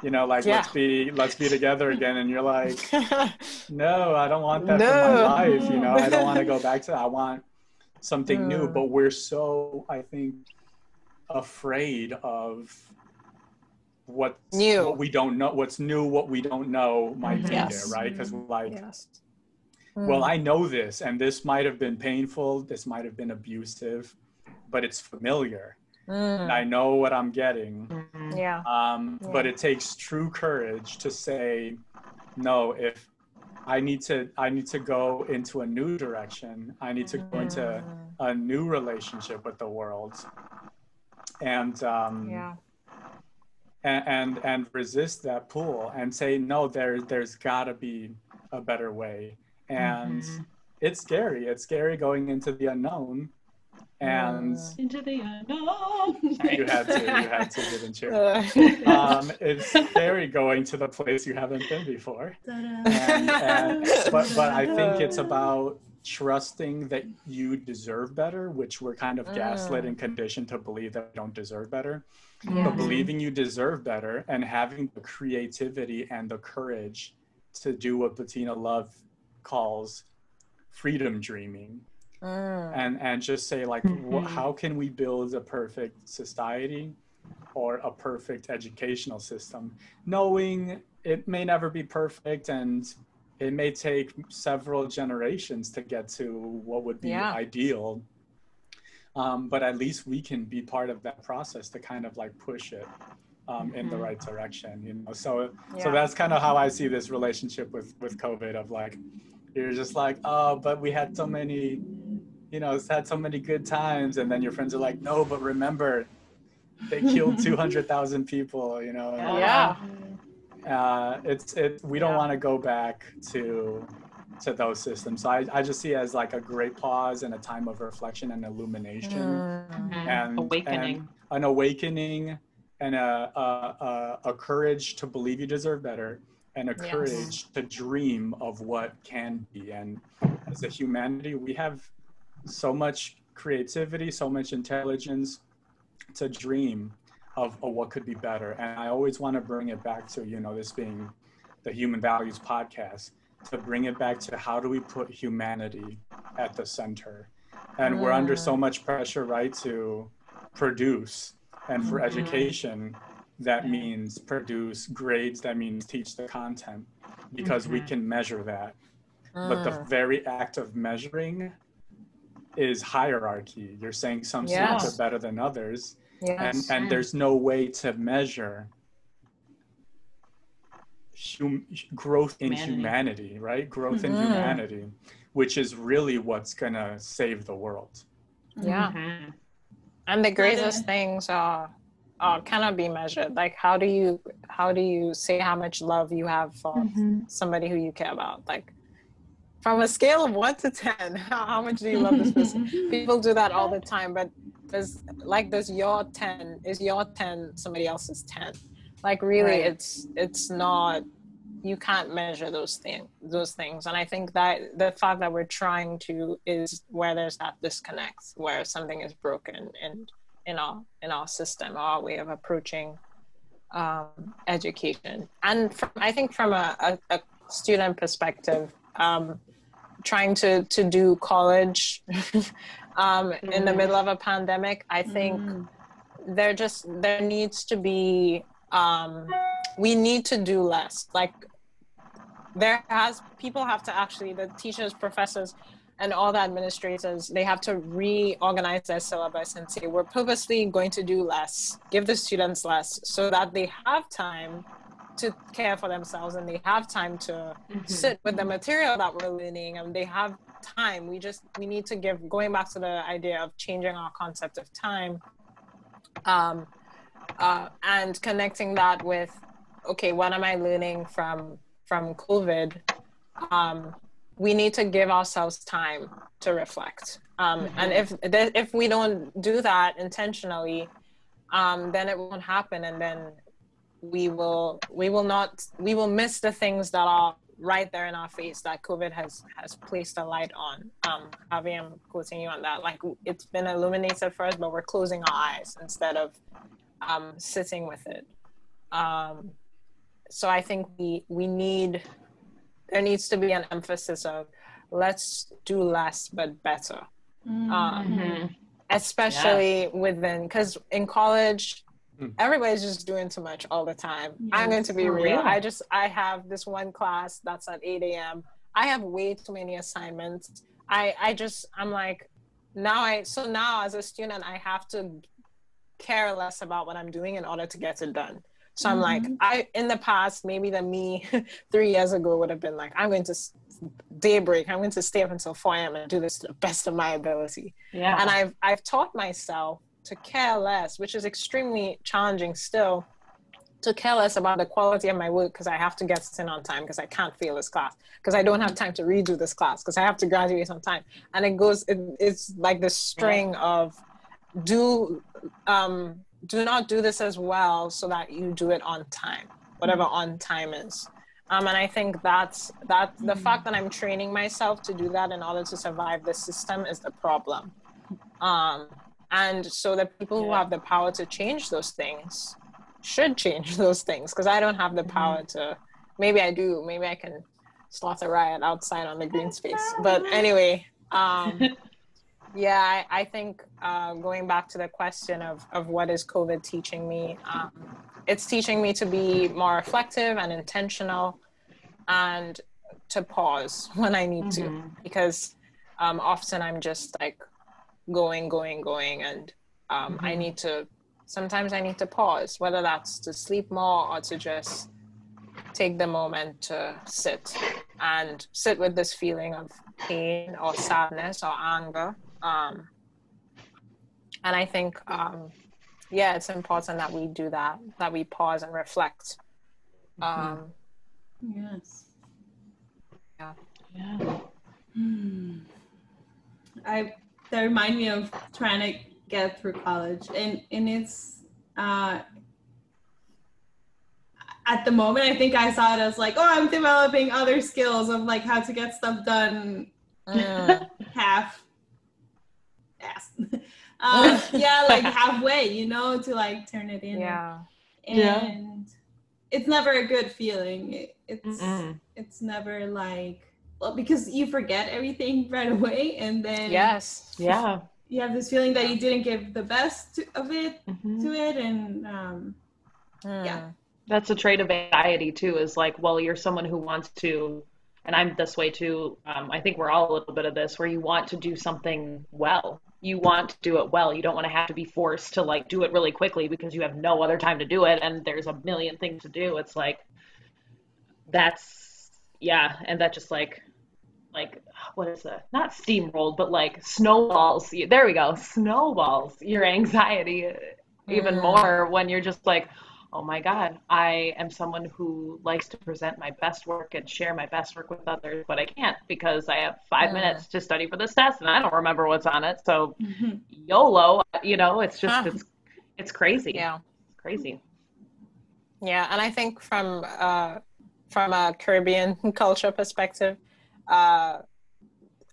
let's be together again. And you're like, no, I don't want that for my life. I don't want to go back to that. I want something new. But we're so, I think, afraid of what we don't know, what's new, what we don't know might be there, right? Because we're like, well, I know this, and this might have been painful, this might have been abusive, but it's familiar. And I know what I'm getting. But it takes true courage to say, no, if I need to go into a new direction, I need to go into a new relationship with the world, and and resist that pull and say, no, there's gotta be a better way. And it's scary going into the unknown. And into the unknown. you had to get in cheer. It's scary going to the place you haven't been before. But I think it's about trusting that you deserve better, which we're kind of gaslit and conditioned to believe that we don't deserve better. But believing you deserve better and having the creativity and the courage to do what Bettina Love calls freedom dreaming. And just say like, how can we build a perfect society or a perfect educational system, knowing it may never be perfect and it may take several generations to get to what would be ideal, but at least we can be part of that process to kind of like push it in the right direction, so that's kind of how I see this relationship with COVID, of like, you're just like, oh, but we had so many, it's had so many good times. And then your friends are like, no, but remember, they killed 200,000 people, we don't want to go back to those systems. So I just see it as like a great pause and a time of reflection and illumination, and awakening, and an awakening, and a courage to believe you deserve better, and a courage to dream of what can be. And as a humanity, we have so much creativity, so much intelligence to dream of what could be better. And I always want to bring it back to, this being the Human Values podcast, to bring it back to how do we put humanity at the center. And we're under so much pressure, right, to produce. And for education, that means produce grades, that means teach the content, because we can measure that. But the very act of measuring is hierarchy. You're saying some students are better than others, and there's no way to measure growth in humanity, right? Growth in humanity, which is really what's gonna save the world. And the greatest things cannot be measured. Like, how do you say how much love you have for somebody who you care about? Like, from a scale of 1 to 10, how much do you love this person? People do that all the time, but does your 10, is your 10 somebody else's 10? Like really, Right. it's not, you can't measure those things. And I think that the fact that we're trying to is where there's that disconnect, where something is broken in our system, our way of approaching education. And I think from a student perspective, trying to do college in the middle of a pandemic, I think there needs to be, we need to do less. Like people have to actually, the teachers, professors, and all the administrators, they have to reorganize their syllabus and say, we're purposely going to do less, give the students less, so that they have time to care for themselves and they have time to sit with the material that we're learning, and they have time. We need to give, going back to the idea of changing our concept of time, and connecting that with, okay, what am I learning from COVID? We need to give ourselves time to reflect. And if we don't do that intentionally, then it won't happen. And then we will miss the things that are right there in our face that COVID has placed a light on. Javier, I'm quoting you on that. Like, it's been illuminated for us, but we're closing our eyes instead of sitting with it. So I think there needs to be an emphasis of let's do less but better. Especially within, because in college, everybody's just doing too much all the time. I'm going to be real. I have this one class that's at 8 a.m. I have way too many assignments. I'm like, now as a student, I have to care less about what I'm doing in order to get it done. So I'm like, in the past, maybe the me 3 years ago would have been like, I'm going to daybreak. I'm going to stay up until 4 a.m. and do this to the best of my ability. Yeah. And I've taught myself to care less, which is extremely challenging still, to care less about the quality of my work because I have to get it in on time, because I can't fail this class, because I don't have time to redo this class, because I have to graduate on time. And it's like this string of do not do this as well so that you do it on time, whatever on time is. And I think that's the fact that I'm training myself to do that in order to survive the system is the problem. And so the people who have the power to change those things should change those things, because I don't have the power to. Maybe I do. Maybe I can start a riot outside on the green space. But anyway, yeah, I think going back to the question of what is COVID teaching me, it's teaching me to be more reflective and intentional, and to pause when I need to, because often I'm just like going, and sometimes I need to pause, whether that's to sleep more or to just take the moment to sit with this feeling of pain or sadness or anger. And I think, it's important that we do that we pause and reflect. Yes. Yeah. That remind me of trying to get through college, and it's at the moment I think I saw it as like, oh, I'm developing other skills of like how to get stuff done half assed. Like halfway, to like turn it in. And it's never a good feeling. It's never like, well, because you forget everything right away, and then you have this feeling that you didn't give the best of it to it, and that's a trait of anxiety too, is like, well, you're someone who wants to, and I'm this way too, I think we're all a little bit of this, where you want to do something well. You want to do it well. You don't want to have to be forced to like do it really quickly because you have no other time to do it and there's a million things to do. It's like, and that just like what is that? Not steamrolled, but like snowballs. There we go. Snowballs your anxiety even more when you're just like, oh my God, I am someone who likes to present my best work and share my best work with others, but I can't because I have 5 minutes to study for this test and I don't remember what's on it. So YOLO, it's just, it's crazy. Yeah. It's crazy. Yeah. And I think from a Caribbean culture perspective, our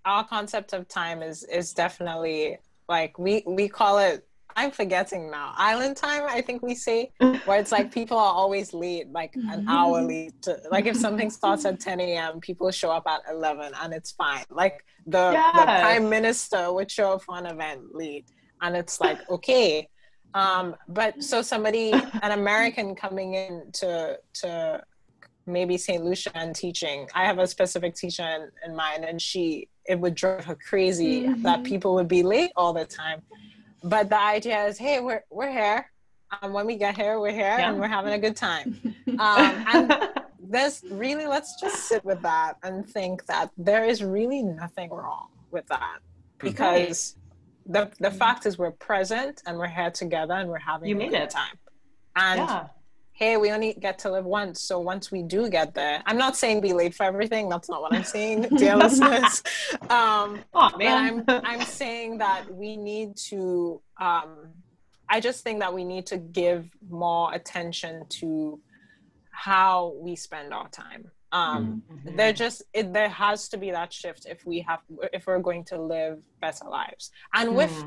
concept of time is definitely like, we call it, I'm forgetting now, island time, I think we say, where it's like people are always late, like an hour late. Like if something starts at 10 a.m., people show up at 11 and it's fine. Like the prime minister would show up for an event late and it's like, okay. But so an American coming in to maybe St. Lucia and teaching, I have a specific teacher in mind, and it would drive her crazy that people would be late all the time. But the idea is, hey, we're here. When we get here, we're here and we're having a good time. And there's really, let's just sit with that and think that there is really nothing wrong with that, because the fact is we're present and we're here together and we're having a good time. And hey, we only get to live once. So once we do get there, I'm not saying be late for everything. That's not what I'm saying, dear listeners. But I'm saying that we need to, I just think that we need to give more attention to how we spend our time. There has to be that shift if we're going to live better lives. And with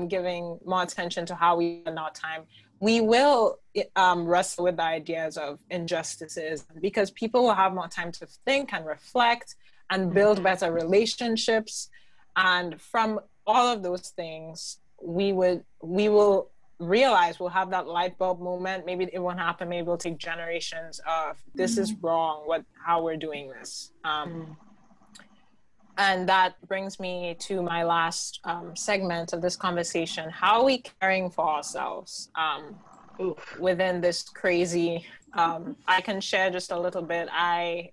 giving more attention to how we spend our time, we will wrestle with the ideas of injustices, because people will have more time to think and reflect and build better relationships. And from all of those things, we will realize, we'll have that light bulb moment. Maybe it won't happen. Maybe it'll take generations of this is wrong, how we're doing this. And that brings me to my last segment of this conversation. How are we caring for ourselves within this crazy, I can share just a little bit. I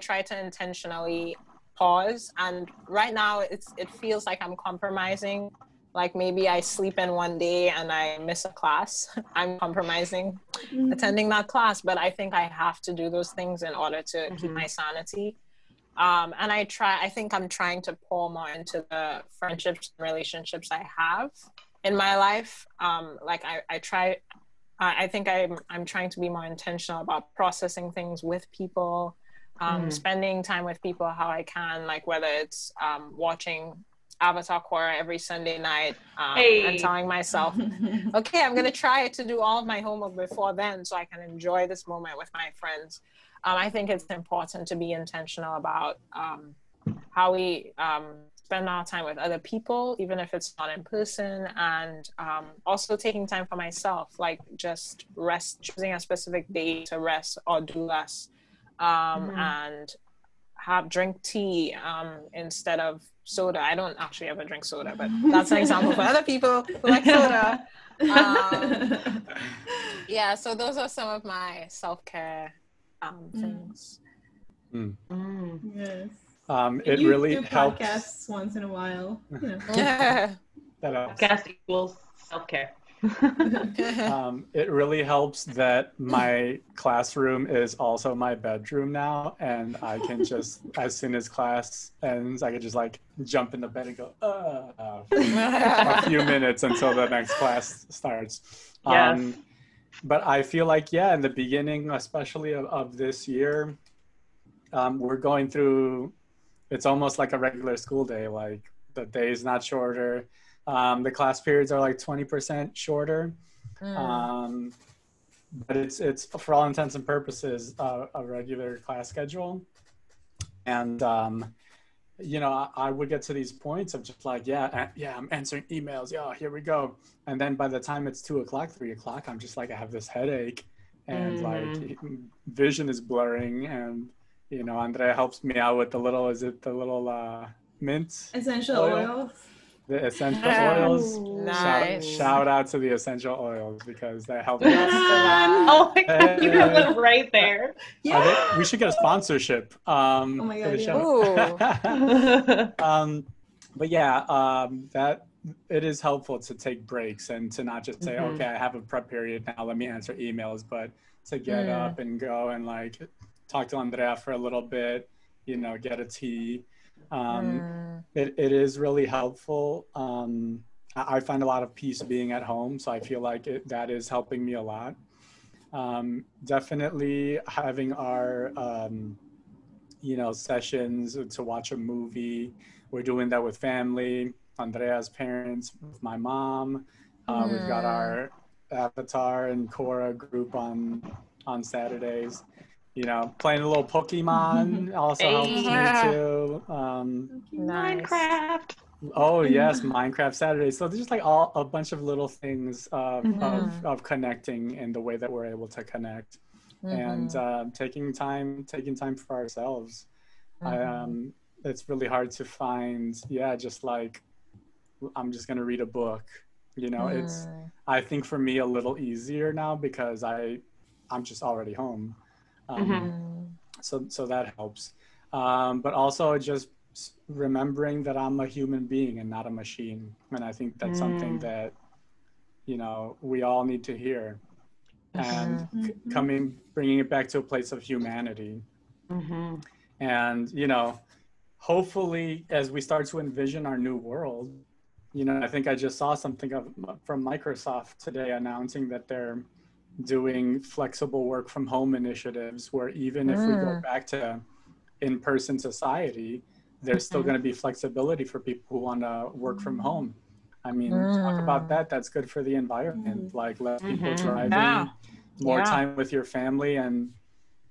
try to intentionally pause. And right now it feels like I'm compromising. Like maybe I sleep in one day and I miss a class. I'm compromising attending that class, but I think I have to do those things in order to keep my sanity. And I think I'm trying to pour more into the friendships and relationships I have in my life. I think I'm trying to be more intentional about processing things with people, spending time with people how I can, like whether it's watching Avatar Korra every Sunday night and telling myself, okay, I'm going to try to do all of my homework before then so I can enjoy this moment with my friends. I think it's important to be intentional about how we spend our time with other people, even if it's not in person, and also taking time for myself, like just rest, choosing a specific day to rest or do less, and drink tea instead of soda. I don't actually ever drink soda, but that's an example for other people who like soda. So those are some of my self-care things. Yes. It you really do helps. podcasts once in a while. Podcast equals self-care. It really helps that my classroom is also my bedroom now, and I can just, as soon as class ends, I can just like jump in the bed and go for a few minutes until the next class starts. Yes. But I feel like, in the beginning, especially of this year, we're going through, it's almost like a regular school day. Like the day is not shorter. The class periods are like 20% shorter. But it's for all intents and purposes, a regular class schedule. And, I would get to these points of just like, I'm answering emails. Here we go. And then by the time it's 2:00, 3:00, I'm just like, I have this headache and like vision is blurring. And, Andrea helps me out with the little mint? Essential oils. The essential oils. Nice. Shout out to the essential oils because they help me. Oh my God, you live right there. We should get a sponsorship for the show. Ooh. But it is helpful to take breaks and to not just say, Mm-hmm. okay, I have a prep period now, let me answer emails, but to get up and go and like talk to Andrea for a little bit, you know, get a tea. It is really helpful. I find a lot of peace being at home, so I feel like that is helping me a lot. Definitely having our, you know, sessions to watch a movie. We're doing that with family, Andrea's parents, with my mom. We've got our Avatar and Cora group on Saturdays. You know, playing a little Pokemon also helps me too. Nice. Minecraft. Oh yes, Minecraft Saturdays. So there's just like a bunch of little things of connecting in the way that we're able to connect, and taking time for ourselves. It's really hard to find. Yeah, just like I'm just gonna read a book. You know, it's I think for me a little easier now because I'm just already home. So that helps. But also just remembering that I'm a human being and not a machine. And I think that's something that, you know, we all need to hear. And bringing it back to a place of humanity. And, you know, hopefully as we start to envision our new world, you know, I think I just saw something from Microsoft today announcing that they're doing flexible work from home initiatives where even if we go back to in-person society, there's still going to be flexibility for people who want to work from home. I mean, talk about that. That's good for the environment. Like less people driving, more time with your family. And,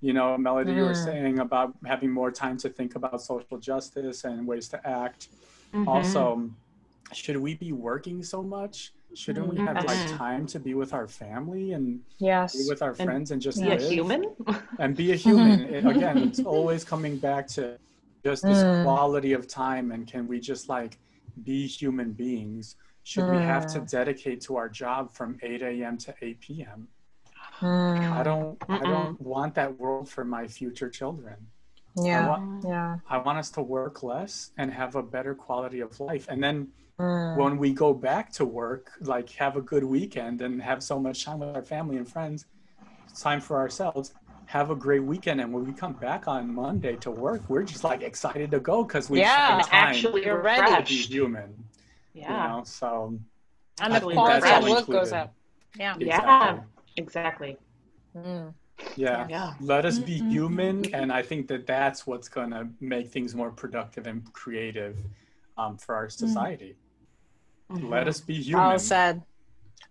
you know, Melody, you were saying about having more time to think about social justice and ways to act. Also, should we be working so much? Shouldn't we have like time to be with our family and be with our friends and just be live? a human? And be a human. Again, it's always coming back to just this quality of time. And can we just like be human beings? Should we have to dedicate to our job from 8 a.m. to 8 p.m.? I don't want that world for my future children. I want us to work less and have a better quality of life. And then when we go back to work, like have a good weekend and have so much time with our family and friends, time for ourselves, have a great weekend. And when we come back on Monday to work, we're just like excited to go because we've spent time actually to be human. You know, so and the quality of work goes up. Exactly. Let us be human, and I think that that's what's gonna make things more productive and creative for our society. Let us be human. Well said.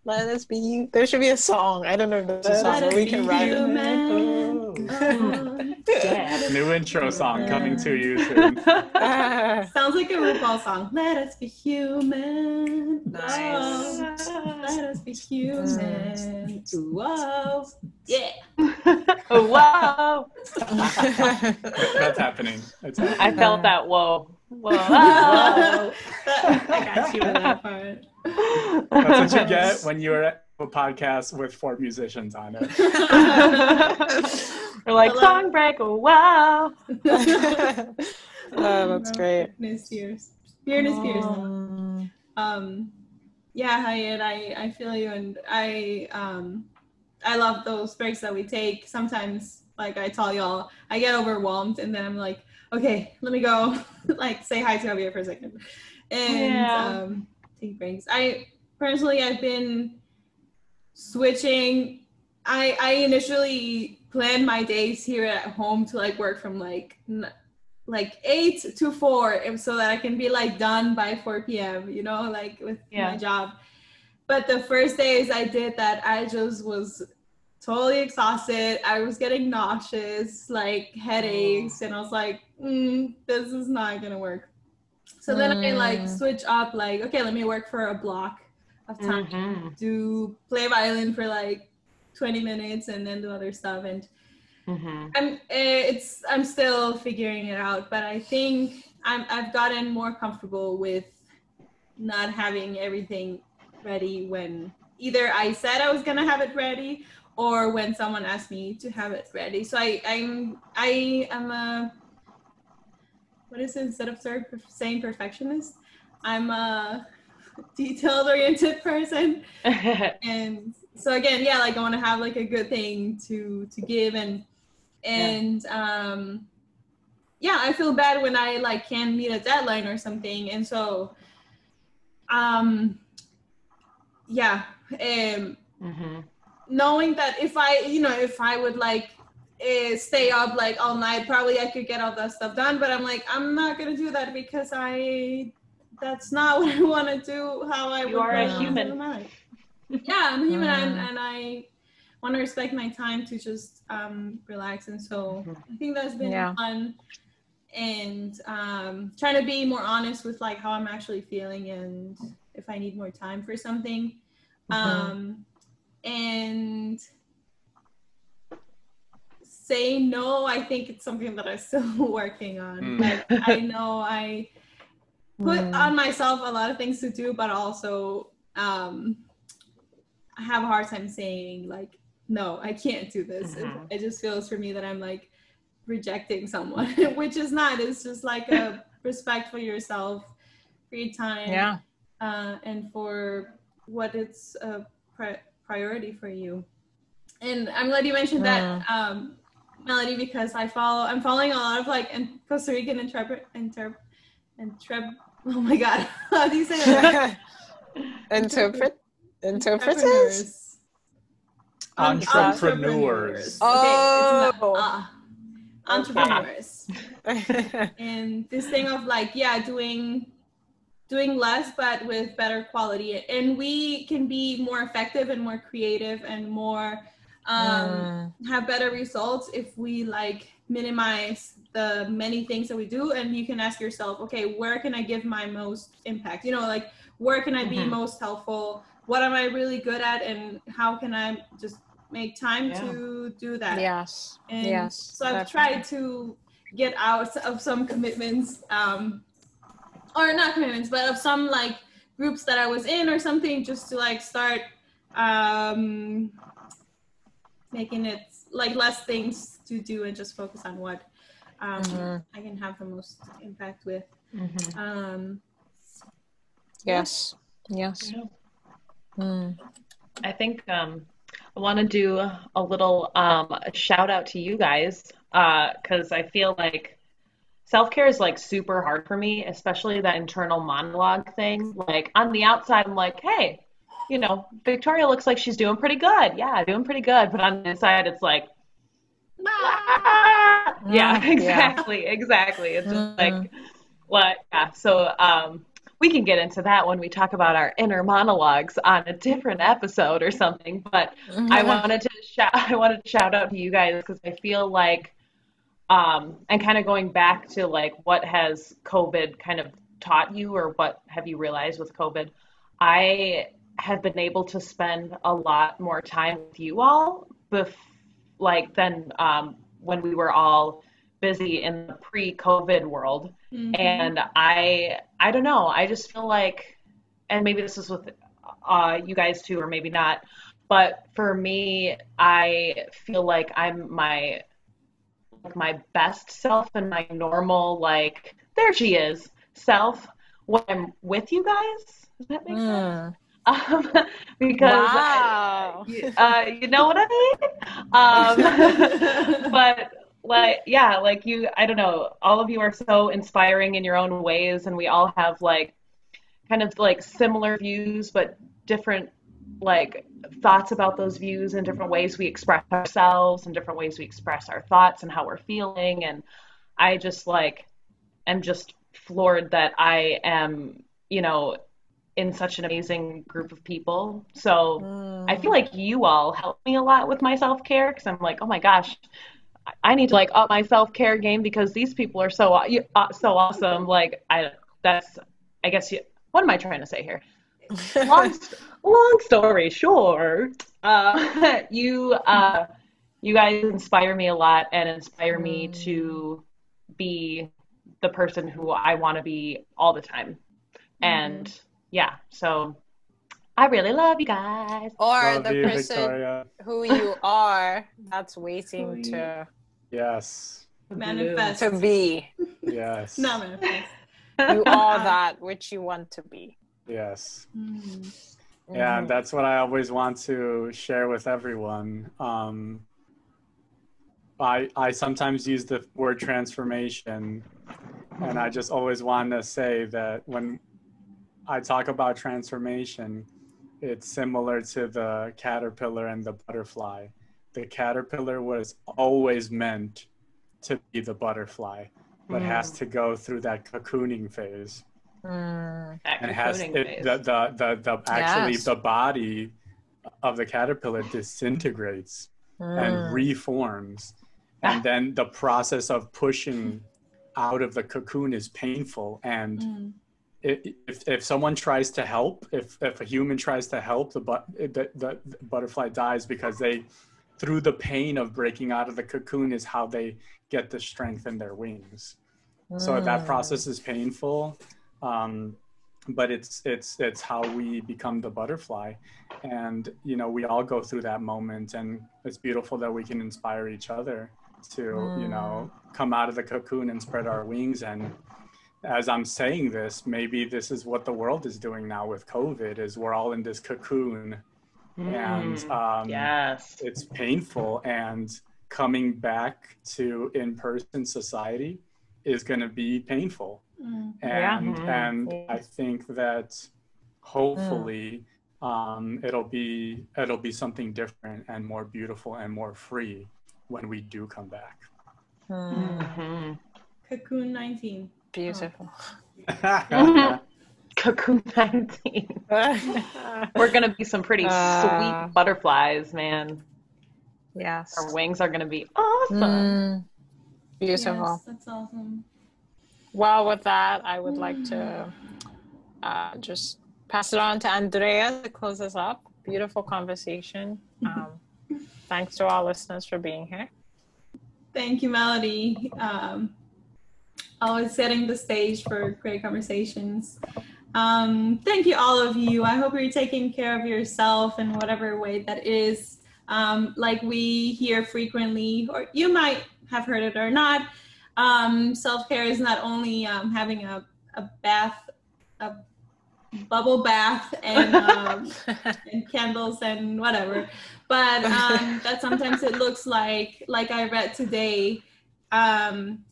Let us be you. There should be a song. I don't know if there's a song, but we can write it. New intro song coming to you soon. Sounds like a RuPaul song. Let us be human. Nice. Let us be human. Whoa. Yeah. Whoa. That's happening. I felt that whoa. Whoa. I got you in that part. That's what you get when you're at a podcast with 4 musicians on it. We're like, song break, wow. Oh, that's great. Britney Spears. Yeah, Hayat, I feel you, and I love those breaks that we take. Sometimes, like I tell y'all, I get overwhelmed, and then I'm like, okay, let me go, like say hi to Javier for a second, and take breaks. I've been switching. I initially planned my days here at home to like work from like 8 to 4 so that I can be like done by 4 p.m. you know, like with my job. But the first days I did that, I just was totally exhausted. I was getting nauseous, like headaches, and I was like, this is not gonna work. So then I like switch up, like, okay, let me work for a block of time, do play violin for like 20 minutes and then do other stuff. And I'm still figuring it out, but I think I've gotten more comfortable with not having everything ready when either I said I was gonna have it ready or when someone asked me to have it ready. So I am a, what is it, instead of saying perfectionist, I'm a detailed-oriented person. And so again, yeah, like I want to have like a good thing to give, and yeah, I feel bad when I like can't meet a deadline or something, and so knowing that if I would like stay up like all night, probably I could get all that stuff done, but I'm like, I'm not gonna do that because that's not what I want to do. You are a human. Yeah, I'm a human, and I want to respect my time to just relax, and so I think that's been fun, and trying to be more honest with like how I'm actually feeling and if I need more time for something, and say no. I think it's something that I'm still working on. Like I know I put on myself a lot of things to do, but also I have a hard time saying like, no, I can't do this. It just feels for me that I'm like rejecting someone, which is not. It's just like a respect for yourself, for your time, and for what it's a priority for you. And I'm glad you mentioned that, Melody, because I'm following a lot of like Costa Rican oh my God, how do you say that? Entrepreneurs. Entrepreneurs. Okay, entrepreneurs. And this thing of like, doing less but with better quality, and we can be more effective and more creative and more have better results if we like minimize the many things that we do. And you can ask yourself, okay, where can I give my most impact? Like where can I be most helpful? What am I really good at, and how can I just make time to do that? Yes. And yes. So I've tried to get out of some commitments, or not commitments, but of some like groups that I was in or something, just to like start making it like less things to do and just focus on what I can have the most impact with. Yes. Yeah. I think I want to do a little shout out to you guys, because I feel like self-care is like super hard for me, especially that internal monologue thing. Like on the outside, I'm like, hey, Victoria looks like she's doing pretty good. Yeah, doing pretty good. But on the inside, it's like, yeah, exactly. It's just like, what? Yeah. So we can get into that when we talk about our inner monologues on a different episode or something. But I wanted to shout out to you guys, because I feel like, and kind of going back to like what has COVID kind of taught you, or what have you realized with COVID? I have been able to spend a lot more time with you all than when we were all busy in the pre-COVID world. And I don't know, I just feel like, and maybe this is with you guys too, or maybe not, but for me, I feel like I'm my best self and my normal, like, there she is self when I'm with you guys. Does that make sense? Because you know what I mean? But like, yeah, like you, I don't know, all of you are so inspiring in your own ways, and we all have like kind of like similar views, but different like thoughts about those views, and different ways we express ourselves, and different ways we express our thoughts and how we're feeling. And I just like am just floored that I am, in such an amazing group of people. So I feel like you all help me a lot with my self-care, because I'm like, oh my gosh, I need to like up my self-care game, because these people are so awesome. Like what am I trying to say here? Long story short, you guys inspire me a lot, and inspire me to be the person who I want to be all the time. And yeah, so I really love you guys. Or love the you, person Victoria. who you are, that's waiting to manifest, to be. Yes. Not manifest. You are that which you want to be. Yes. Mm. Yeah, and that's what I always want to share with everyone. I sometimes use the word transformation, and I just always want to say that when I talk about transformation, it's similar to the caterpillar and the butterfly. The caterpillar was always meant to be the butterfly, but has to go through that cocooning phase. That And has cocooning it phase. the actually Yes. the body of the caterpillar disintegrates and reforms, and then the process of pushing out of the cocoon is painful. And if someone tries to help, if a human tries to help, the butterfly dies, because they, through the pain of breaking out of the cocoon, is how they get the strength in their wings. So that process is painful, but it's how we become the butterfly. And you know, we all go through that moment, and it's beautiful that we can inspire each other to you know, come out of the cocoon and spread our wings. And as I'm saying this, maybe this is what the world is doing now with COVID, is we're all in this cocoon, and Yes. it's painful, and coming back to in-person society is going to be painful. And I think that hopefully it'll be something different and more beautiful and more free when we do come back. Cocoon 19. Beautiful. Cocoon 19. We're going to be some pretty sweet butterflies, man. Yes. Our wings are going to be awesome. Beautiful. Yes, that's awesome. Well, with that, I would like to just pass it on to Andrea to close us up. Beautiful conversation. Thanks to our listeners for being here. Thank you, Melody. Always setting the stage for great conversations. Thank you, all of you. I hope you're taking care of yourself in whatever way that is. Like we hear frequently, or you might have heard it or not, self-care is not only having a bath, a bubble bath, and candles and whatever, but that sometimes it looks like I read today,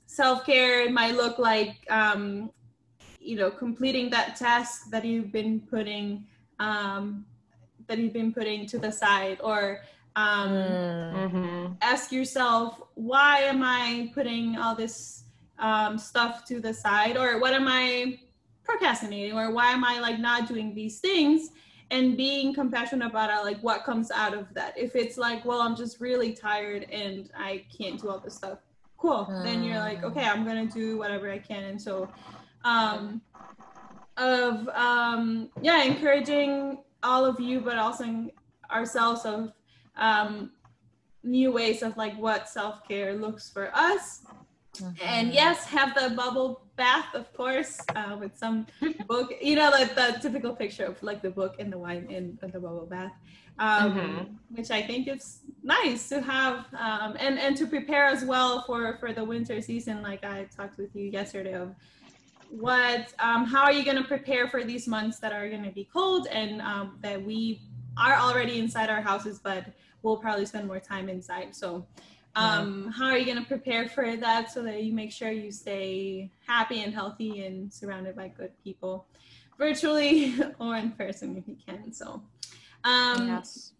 self-care might look like you know, completing that task that you've been putting to the side, or ask yourself, why am I putting all this stuff to the side, or what am I procrastinating, or why am I like not doing these things, and being compassionate about like what comes out of that. If it's like, well, I'm just really tired and I can't do all this stuff, cool, then you're like, okay, I'm gonna do whatever I can. And so encouraging all of you, but also ourselves, of new ways of like what self-care looks for us. And yes, have the bubble bath, of course, with some book, you know, like the typical picture of like the book and the wine in the bubble bath, which I think is nice to have, and to prepare as well for the winter season. Like I talked with you yesterday of what, how are you going to prepare for these months that are going to be cold, and that we are already inside our houses, but we'll probably spend more time inside. So how are you going to prepare for that, so that you make sure you stay happy and healthy and surrounded by good people, virtually or in person if you can. So yes,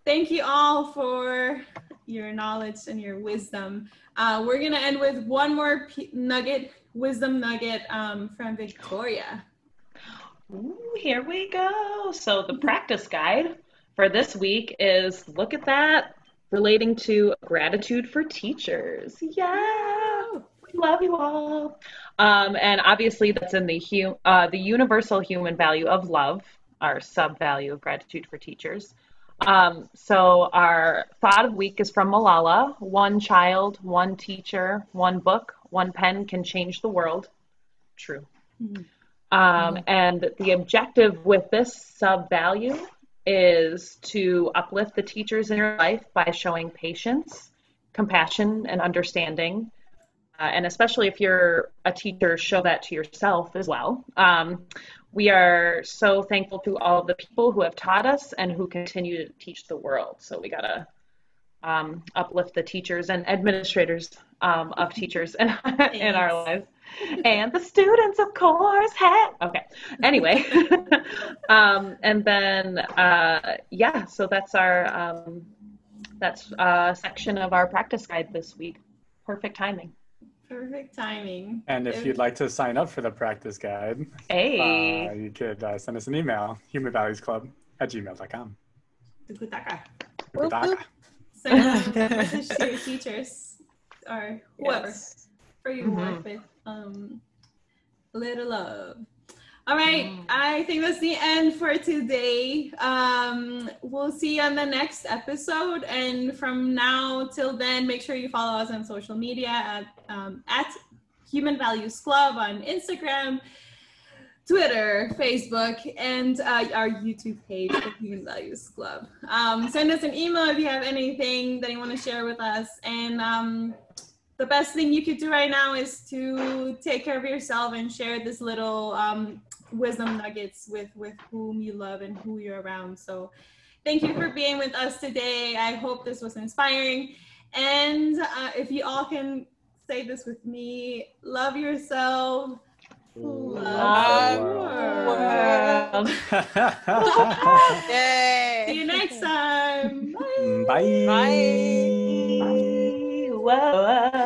thank you all for your knowledge and your wisdom. We're going to end with one more wisdom nugget from Victoria. Ooh, here we go. So the practice guide for this week is, look at that, relating to gratitude for teachers. Yeah, we love you all. And obviously that's in the universal human value of love, our sub-value of gratitude for teachers. So our thought of the week is from Malala: one child, one teacher, one book, one pen can change the world. True. And the objective with this sub-value is to uplift the teachers in your life by showing patience, compassion, and understanding, and especially if you're a teacher, show that to yourself as well. We are so thankful to all of the people who have taught us and who continue to teach the world. So we gotta uplift the teachers and administrators of teachers in our lives. And the students, of course. Okay. Anyway. And then, so that's our, that's a section of our practice guide this week. Perfect timing. Perfect timing. And if you'd like to sign up for the practice guide, you could send us an email, humanvaluesclub@gmail.com. Send a message to your teachers or whoever for you to work with. A little love. All right, I think that's the end for today. We'll see you on the next episode, and from now till then, make sure you follow us on social media at Human Values Club on Instagram, Twitter, Facebook, and our YouTube page, the Human Values Club. Send us an email if you have anything that you want to share with us. And the best thing you could do right now is to take care of yourself and share this little wisdom nuggets with whom you love and who you're around. So thank you for being with us today. I hope this was inspiring. And if you all can say this with me, love yourself. Love the world. Yay. See you next time. Bye. Bye. Whoa.